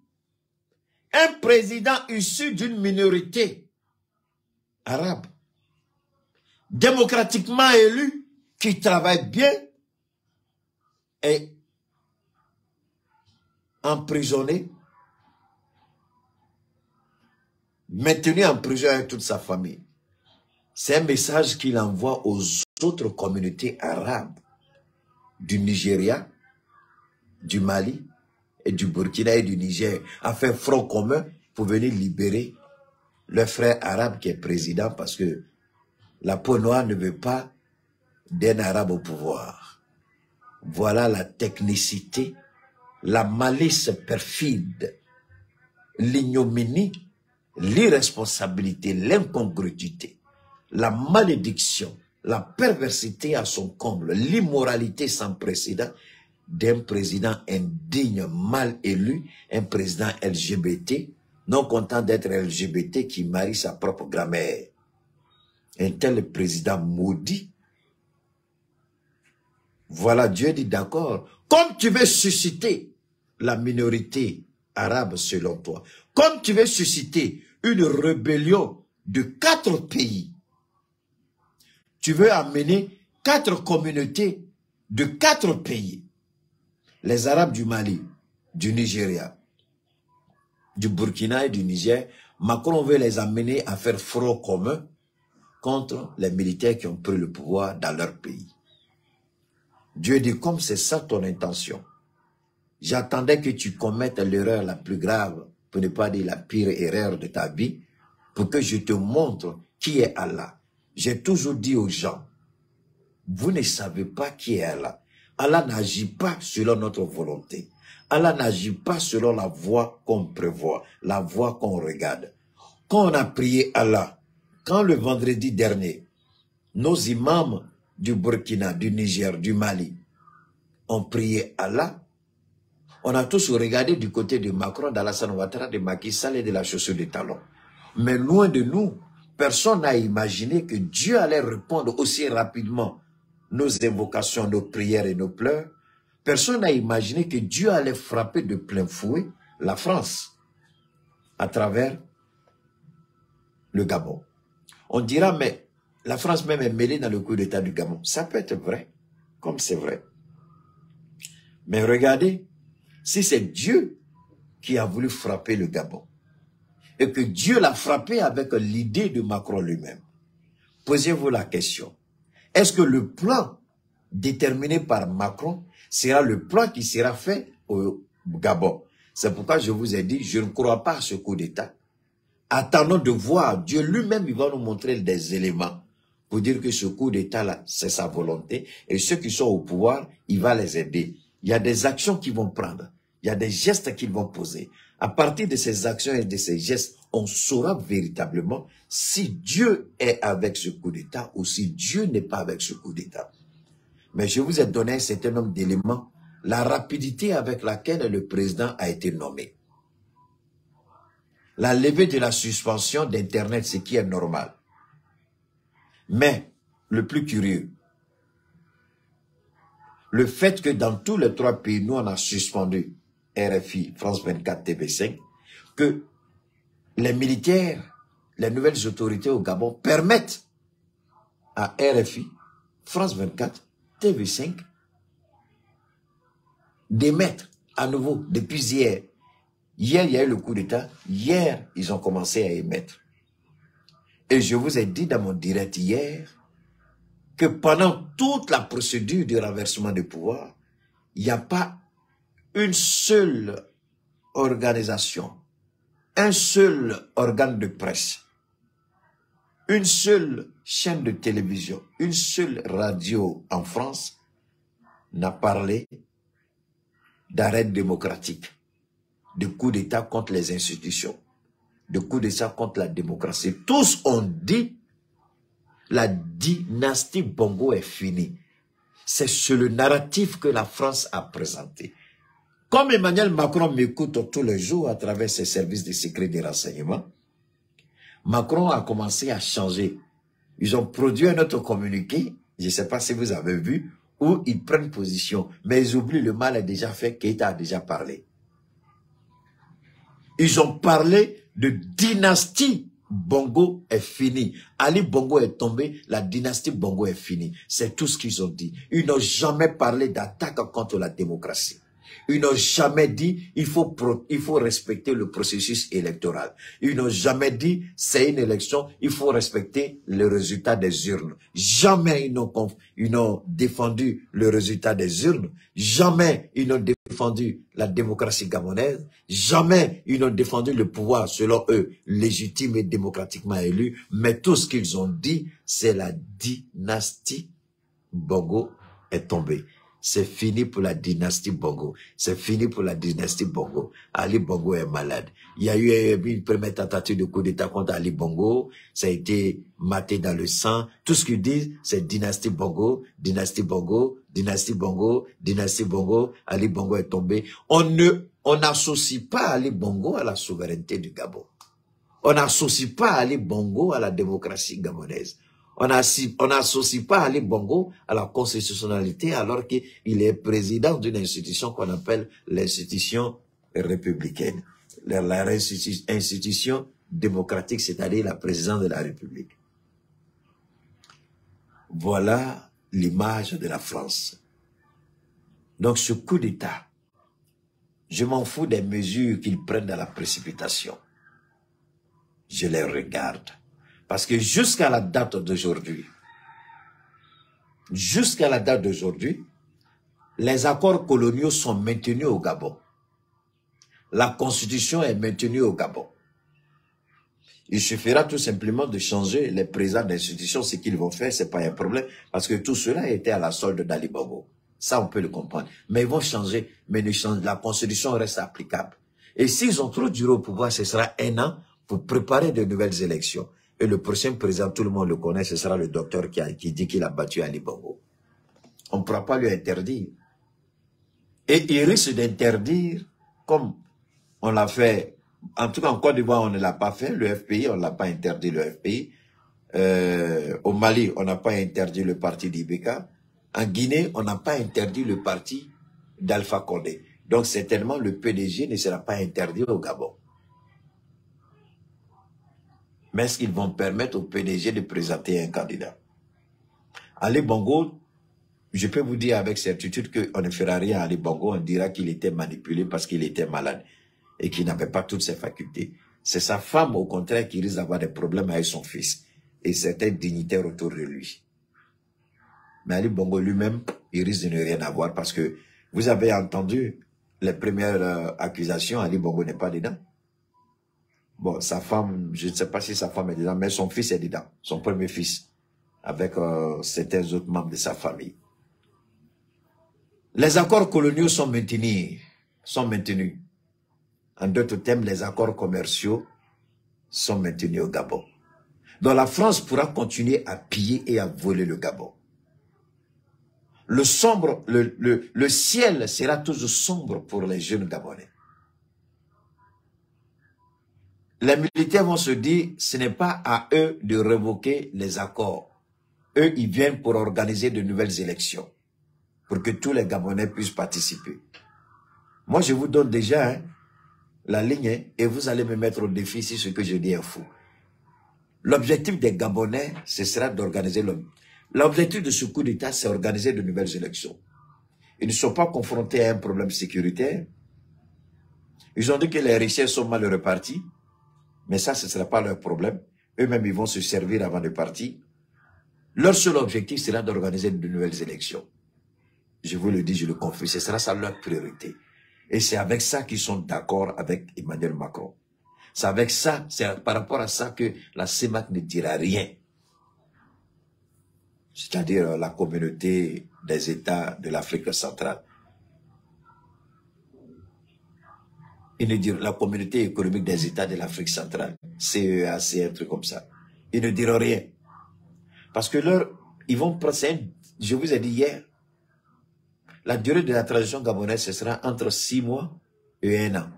un président issu d'une minorité arabe, démocratiquement élu, qui travaille bien, est emprisonné, maintenu en prison avec toute sa famille. C'est un message qu'il envoie aux autres communautés arabes du Nigeria, du Mali et du Burkina et du Niger, à faire front commun pour venir libérer le frère arabe qui est président, parce que la peau noire ne veut pas d'un arabe au pouvoir. Voilà la technicité, la malice perfide, l'ignominie, l'irresponsabilité, l'incongruité, la malédiction, la perversité à son comble, l'immoralité sans précédent d'un président indigne, mal élu, un président LGBT, non content d'être LGBT, qui marie sa propre grand-mère. Un tel président maudit. Voilà, Dieu dit d'accord, comme tu veux susciter la minorité arabe selon toi, comme tu veux susciter une rébellion de 4 pays, tu veux amener 4 communautés de 4 pays, les Arabes du Mali, du Nigeria, du Burkina et du Niger. Macron veut les amener à faire front commun contre les militaires qui ont pris le pouvoir dans leur pays. Dieu dit, comme c'est ça ton intention, j'attendais que tu commettes l'erreur la plus grave, pour ne pas dire la pire erreur de ta vie, pour que je te montre qui est Allah. J'ai toujours dit aux gens, vous ne savez pas qui est Allah. Allah n'agit pas selon notre volonté. Allah n'agit pas selon la voie qu'on prévoit, la voie qu'on regarde. Quand on a prié Allah, quand le vendredi dernier, nos imams du Burkina, du Niger, du Mali ont prié Allah, on a tous regardé du côté de Macron, d'Alassane Ouattara, de Macky Sall et de la chaussure des talons. Mais loin de nous, personne n'a imaginé que Dieu allait répondre aussi rapidement nos invocations, nos prières et nos pleurs. Personne n'a imaginé que Dieu allait frapper de plein fouet la France à travers le Gabon. On dira, mais la France même est mêlée dans le coup d'État du Gabon. Ça peut être vrai, comme c'est vrai. Mais regardez, si c'est Dieu qui a voulu frapper le Gabon, et que Dieu l'a frappé avec l'idée de Macron lui-même. Posez-vous la question. Est-ce que le plan déterminé par Macron sera le plan qui sera fait au Gabon? C'est pourquoi je vous ai dit, je ne crois pas à ce coup d'État. Attendons de voir. Dieu lui-même, il va nous montrer des éléments pour dire que ce coup d'État-là, c'est sa volonté. Et ceux qui sont au pouvoir, il va les aider. Il y a des actions qu'ils vont prendre. Il y a des gestes qu'ils vont poser. À partir de ces actions et de ces gestes, on saura véritablement si Dieu est avec ce coup d'État ou si Dieu n'est pas avec ce coup d'État. Mais je vous ai donné un certain nombre d'éléments. La rapidité avec laquelle le président a été nommé. La levée de la suspension d'Internet, ce qui est normal. Mais, le plus curieux, le fait que dans tous les 3 pays, nous on a suspendu RFI, France 24, TV5, que les militaires, les nouvelles autorités au Gabon permettent à RFI, France 24, TV5 d'émettre à nouveau depuis hier. Hier, il y a eu le coup d'État. Hier, ils ont commencé à émettre. Et je vous ai dit dans mon direct hier que pendant toute la procédure de renversement de pouvoir, il n'y a pas une seule organisation, un seul organe de presse, une seule chaîne de télévision, une seule radio en France n'a parlé d'arrêt démocratique, de coup d'État contre les institutions, de coup d'État contre la démocratie. Tous ont dit la dynastie Bongo est finie. C'est le narratif que la France a présenté. Comme Emmanuel Macron m'écoute tous les jours à travers ses services de secret de renseignement, Macron a commencé à changer. Ils ont produit un autre communiqué, je ne sais pas si vous avez vu, où ils prennent position. Mais ils oublient, le mal est déjà fait, Keïta a déjà parlé. Ils ont parlé de dynastie Bongo est fini. Ali Bongo est tombé, la dynastie Bongo est finie. C'est tout ce qu'ils ont dit. Ils n'ont jamais parlé d'attaque contre la démocratie. Ils n'ont jamais dit il faut respecter le processus électoral. Ils n'ont jamais dit c'est une élection, il faut respecter le résultat des urnes. Jamais ils n'ont défendu le résultat des urnes. Jamais ils n'ont défendu la démocratie gabonaise. Jamais ils n'ont défendu le pouvoir, selon eux, légitime et démocratiquement élu. Mais tout ce qu'ils ont dit, c'est la dynastie Bongo est tombée. C'est fini pour la dynastie Bongo. C'est fini pour la dynastie Bongo. Ali Bongo est malade. Il y a eu une première tentative de coup d'État contre Ali Bongo. Ça a été maté dans le sang. Tout ce qu'ils disent, c'est dynastie Bongo, dynastie Bongo, dynastie Bongo, dynastie Bongo. Ali Bongo est tombé. On n'associe pas Ali Bongo à la souveraineté du Gabon. On n'associe pas Ali Bongo à la démocratie gabonaise. On n'associe pas Ali Bongo à la constitutionnalité alors qu'il est président d'une institution qu'on appelle l'institution républicaine. L'institution démocratique, c'est-à-dire la présidence de la République. Voilà l'image de la France. Donc ce coup d'État, je m'en fous des mesures qu'ils prennent dans la précipitation. Je les regarde. Parce que jusqu'à la date d'aujourd'hui, les accords coloniaux sont maintenus au Gabon. La constitution est maintenue au Gabon. Il suffira tout simplement de changer les présidents d'institutions. Ce qu'ils vont faire, ce n'est pas un problème. Parce que tout cela était à la solde d'Ali Bongo. Ça, on peut le comprendre. Mais ils vont changer. Mais la constitution reste applicable. Et s'ils ont trop duré au pouvoir, ce sera 1 an pour préparer de nouvelles élections. Et le prochain président, tout le monde le connaît, ce sera le docteur qui dit qu'il a battu Ali Bongo. On ne pourra pas lui interdire. Et il risque d'interdire, comme on l'a fait, en tout cas en Côte d'Ivoire, on ne l'a pas fait, le FPI, on ne l'a pas interdit, le FPI. Au Mali, on n'a pas interdit le parti d'Ibeka. En Guinée, on n'a pas interdit le parti d'Alpha Condé. Donc certainement, le PDG ne sera pas interdit au Gabon. Mais est-ce qu'ils vont permettre au PDG de présenter un candidat? Ali Bongo, je peux vous dire avec certitude qu'on ne fera rien à Ali Bongo, on dira qu'il était manipulé parce qu'il était malade et qu'il n'avait pas toutes ses facultés. C'est sa femme, au contraire, qui risque d'avoir des problèmes avec son fils et certains dignitaires autour de lui. Mais Ali Bongo lui-même, il risque de ne rien avoir parce que vous avez entendu les premières accusations, Ali Bongo n'est pas dedans. Bon, sa femme, je ne sais pas si sa femme est dedans, mais son fils est dedans, son premier fils, avec certains autres membres de sa famille. Les accords coloniaux sont maintenus. En d'autres termes, les accords commerciaux sont maintenus au Gabon. Donc la France pourra continuer à piller et à voler le Gabon. Le ciel sera toujours sombre pour les jeunes Gabonais. Les militaires vont se dire, ce n'est pas à eux de révoquer les accords. Eux, ils viennent pour organiser de nouvelles élections, pour que tous les Gabonais puissent participer. Moi, je vous donne déjà la ligne, et vous allez me mettre au défi si ce que je dis est fou. L'objectif des Gabonais, ce sera d'organiser l'objectif de ce coup d'État, c'est organiser de nouvelles élections. Ils ne sont pas confrontés à un problème sécuritaire. Ils ont dit que les richesses sont mal reparties. Mais ça, ce ne sera pas leur problème. Eux-mêmes, ils vont se servir avant de partir. Leur seul objectif sera d'organiser de nouvelles élections. Je vous le dis, je le confie, ce sera ça leur priorité. Et c'est avec ça qu'ils sont d'accord avec Emmanuel Macron. C'est avec ça, c'est par rapport à ça que la CEMAC ne dira rien. C'est-à-dire la communauté des États de l'Afrique centrale. Ils ne diront, la communauté économique des États de l'Afrique centrale, CEA, c'est un truc comme ça. Ils ne diront rien. Parce que ils vont prendre, je vous ai dit hier, la durée de la transition gabonaise, ce sera entre 6 mois et 1 an.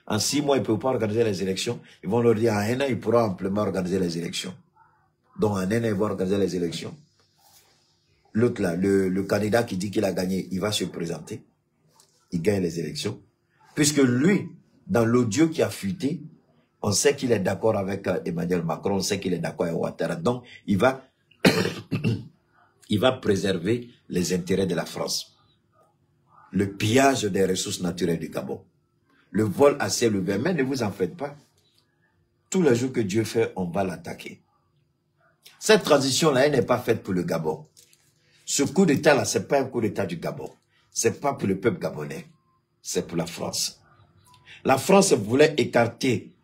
En 6 mois, ils ne peuvent pas organiser les élections. Ils vont leur dire, en 1 an, ils pourront amplement organiser les élections. Donc, en 1 an, ils vont organiser les élections. L'autre là, le candidat qui dit qu'il a gagné, il va se présenter. Il gagne les élections. Puisque lui, dans l'audio qui a fuité, on sait qu'il est d'accord avec Emmanuel Macron, on sait qu'il est d'accord avec Ouattara. Donc, il va préserver les intérêts de la France. Le pillage des ressources naturelles du Gabon. Le vol à ciel ouvert. Mais ne vous en faites pas. Tous les jours que Dieu fait, on va l'attaquer. Cette transition-là, elle n'est pas faite pour le Gabon. Ce coup d'État-là, ce n'est pas un coup d'État du Gabon. Ce n'est pas pour le peuple gabonais. C'est pour la France. La France voulait écarter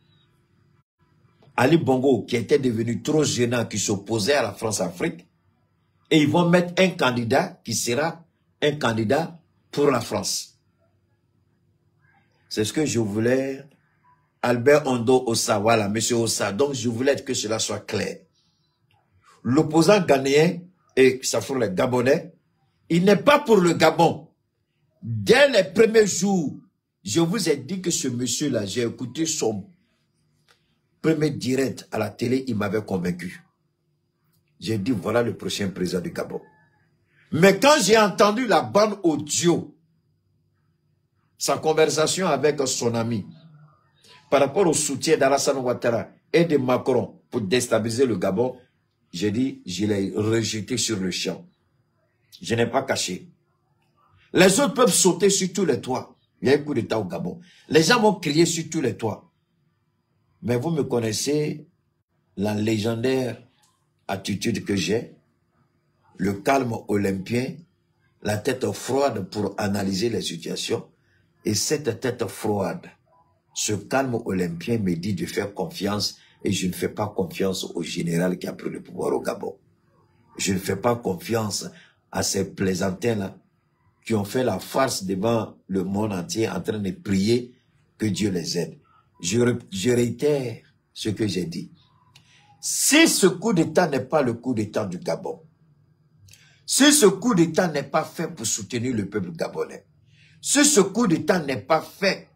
Ali Bongo, qui était devenu trop gênant, qui s'opposait à la France-Afrique. Et ils vont mettre un candidat qui sera un candidat pour la France. C'est ce que je voulais. Albert Ondo Ossa, voilà, monsieur Ossa. Donc, je voulais que cela soit clair. L'opposant ghanéen, et ça fait les Gabonais, il n'est pas pour le Gabon. Dès les premiers jours, je vous ai dit que ce monsieur-là, j'ai écouté son premier direct à la télé, il m'avait convaincu. J'ai dit, voilà le prochain président du Gabon. Mais quand j'ai entendu la bande audio, sa conversation avec son ami, par rapport au soutien d'Alassane Ouattara et de Macron pour déstabiliser le Gabon, j'ai dit, je l'ai rejeté sur le champ. Je n'ai pas caché. Les autres peuvent sauter sur tous les toits. Il y a un coup d'État au Gabon. Les gens vont crier sur tous les toits. Mais vous me connaissez, la légendaire attitude que j'ai, le calme olympien, la tête froide pour analyser les situations. Et cette tête froide, ce calme olympien me dit de faire confiance et je ne fais pas confiance au général qui a pris le pouvoir au Gabon. Je ne fais pas confiance à ces plaisantins-là qui ont fait la farce devant le monde entier en train de prier que Dieu les aide. Je réitère ce que j'ai dit. Si ce coup d'État n'est pas le coup d'État du Gabon, si ce coup d'État n'est pas fait pour soutenir le peuple gabonais, si ce coup d'État n'est pas fait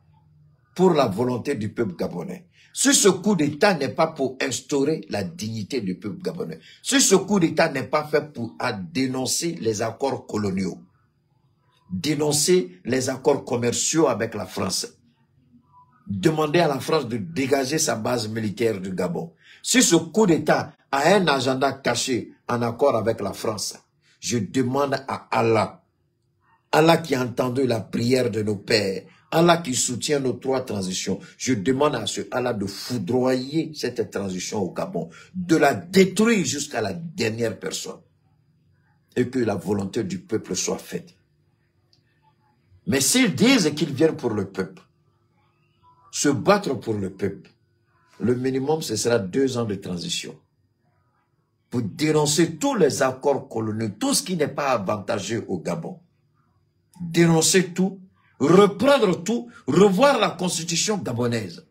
pour la volonté du peuple gabonais, si ce coup d'État n'est pas pour instaurer la dignité du peuple gabonais, si ce coup d'État n'est pas fait pour dénoncer les accords coloniaux, dénoncer les accords commerciaux avec la France, demander à la France de dégager sa base militaire du Gabon. Si ce coup d'État a un agenda caché en accord avec la France, je demande à Allah, Allah qui a entendu la prière de nos pères, Allah qui soutient nos 3 transitions, je demande à ce Allah de foudroyer cette transition au Gabon, de la détruire jusqu'à la dernière personne, et que la volonté du peuple soit faite. Mais s'ils disent qu'ils viennent pour le peuple, se battre pour le peuple, le minimum ce sera 2 ans de transition, pour dénoncer tous les accords coloniaux, tout ce qui n'est pas avantageux au Gabon, dénoncer tout, reprendre tout, revoir la constitution gabonaise,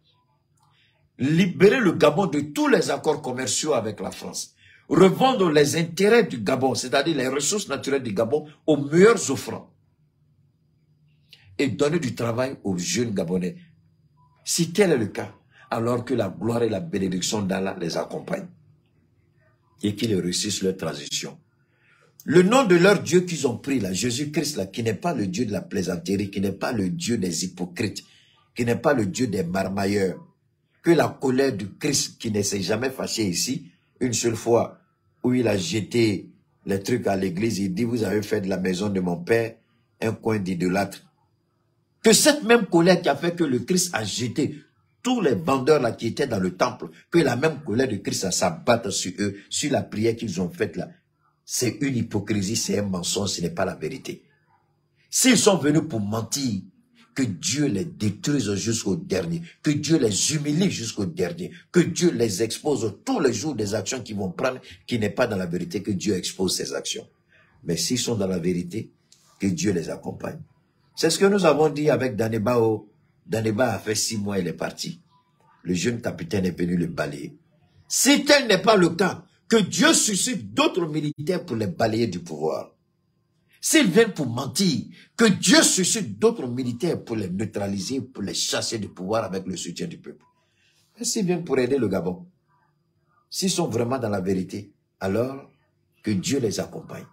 libérer le Gabon de tous les accords commerciaux avec la France, revendre les intérêts du Gabon, c'est-à-dire les ressources naturelles du Gabon, aux meilleurs offrants, et donner du travail aux jeunes Gabonais. Si tel est le cas, alors que la gloire et la bénédiction d'Allah les accompagnent, et qu'ils réussissent leur transition. Le nom de leur Dieu qu'ils ont pris, là, Jésus-Christ, là, qui n'est pas le Dieu de la plaisanterie, qui n'est pas le Dieu des hypocrites, qui n'est pas le Dieu des marmailleurs, que la colère du Christ qui ne s'est jamais fâché ici, une seule fois où il a jeté les trucs à l'église, il dit, vous avez fait de la maison de mon père un coin d'idolâtre. Que cette même colère qui a fait que le Christ a jeté tous les vendeurs là qui étaient dans le temple, que la même colère de Christ s'abatte sur eux, sur la prière qu'ils ont faite là. C'est une hypocrisie, c'est un mensonge, ce n'est pas la vérité. S'ils sont venus pour mentir, que Dieu les détruise jusqu'au dernier, que Dieu les humilie jusqu'au dernier, que Dieu les expose tous les jours des actions qu'ils vont prendre, qui n'est pas dans la vérité, que Dieu expose ces actions. Mais s'ils sont dans la vérité, que Dieu les accompagne. C'est ce que nous avons dit avec Daneba. Daneba a fait 6 mois, il est parti. Le jeune capitaine est venu le balayer. Si tel n'est pas le cas, que Dieu suscite d'autres militaires pour les balayer du pouvoir. S'ils viennent pour mentir, que Dieu suscite d'autres militaires pour les neutraliser, pour les chasser du pouvoir avec le soutien du peuple. Mais s'ils viennent pour aider le Gabon, s'ils sont vraiment dans la vérité, alors que Dieu les accompagne.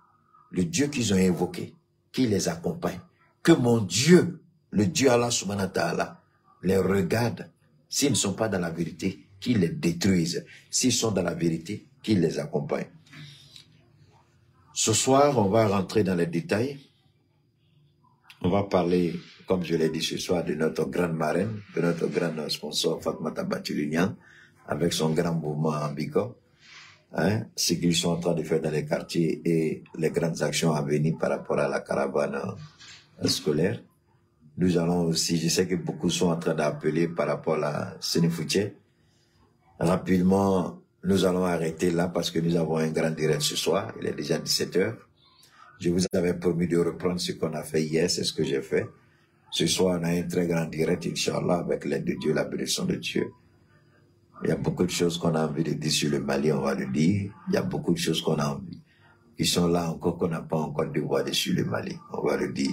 Le Dieu qu'ils ont invoqué, qui les accompagne. Que mon Dieu, le Dieu Allah subhanahu wa ta'ala, les regarde. S'ils ne sont pas dans la vérité, qu'il les détruise. S'ils sont dans la vérité, qu'il les accompagne. Ce soir, on va rentrer dans les détails. On va parler, comme je l'ai dit ce soir, de notre grande marraine, de notre grand sponsor Fatmata Bathily, avec son grand mouvement Ambiko. Hein, ce qu'ils sont en train de faire dans les quartiers et les grandes actions à venir par rapport à la caravane scolaire. Nous allons aussi, je sais que beaucoup sont en train d'appeler par rapport à la Sénéfoutier. Rapidement, nous allons arrêter là parce que nous avons un grand direct ce soir. Il est déjà 17 h. Je vous avais promis de reprendre ce qu'on a fait hier, c'est ce que j'ai fait. Ce soir, on a un très grand direct, Inch'Allah, avec l'aide de Dieu, la bénédiction de Dieu. Il y a beaucoup de choses qu'on a envie de dire sur le Mali, on va le dire. Il y a beaucoup de choses qu'on a envie, qui sont là encore, qu'on n'a pas encore dévoilées sur le Mali, on va le dire.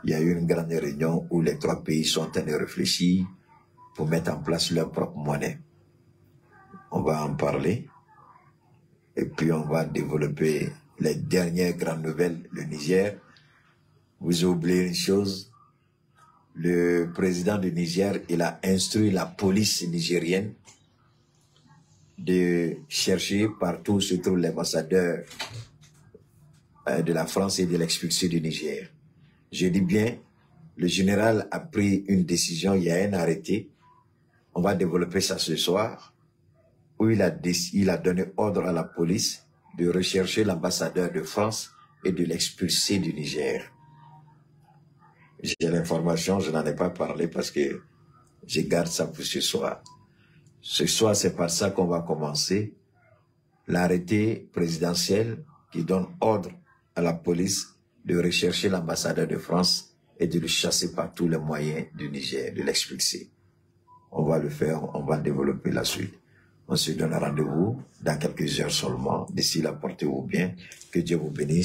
Il y a eu une grande réunion où les 3 pays sont en train de réfléchir pour mettre en place leur propre monnaie. On va en parler. Et puis on va développer les dernières grandes nouvelles. Le Niger, vous oubliez une chose. Le président du Niger, il a instruit la police nigérienne de chercher partout où se trouve l'ambassadeur de la France et de l'expulser du Niger. Je dis bien, le général a pris une décision, il y a un arrêté. On va développer ça ce soir, où il a donné ordre à la police de rechercher l'ambassadeur de France et de l'expulser du Niger. J'ai l'information, je n'en ai pas parlé parce que je garde ça pour ce soir. Ce soir, c'est par ça qu'on va commencer l'arrêté présidentiel qui donne ordre à la police de rechercher l'ambassadeur de France et de le chasser par tous les moyens du Niger, de l'expulser. On va le faire, on va développer la suite. On se donne rendez-vous dans quelques heures seulement. D'ici là, portez-vous bien. Que Dieu vous bénisse.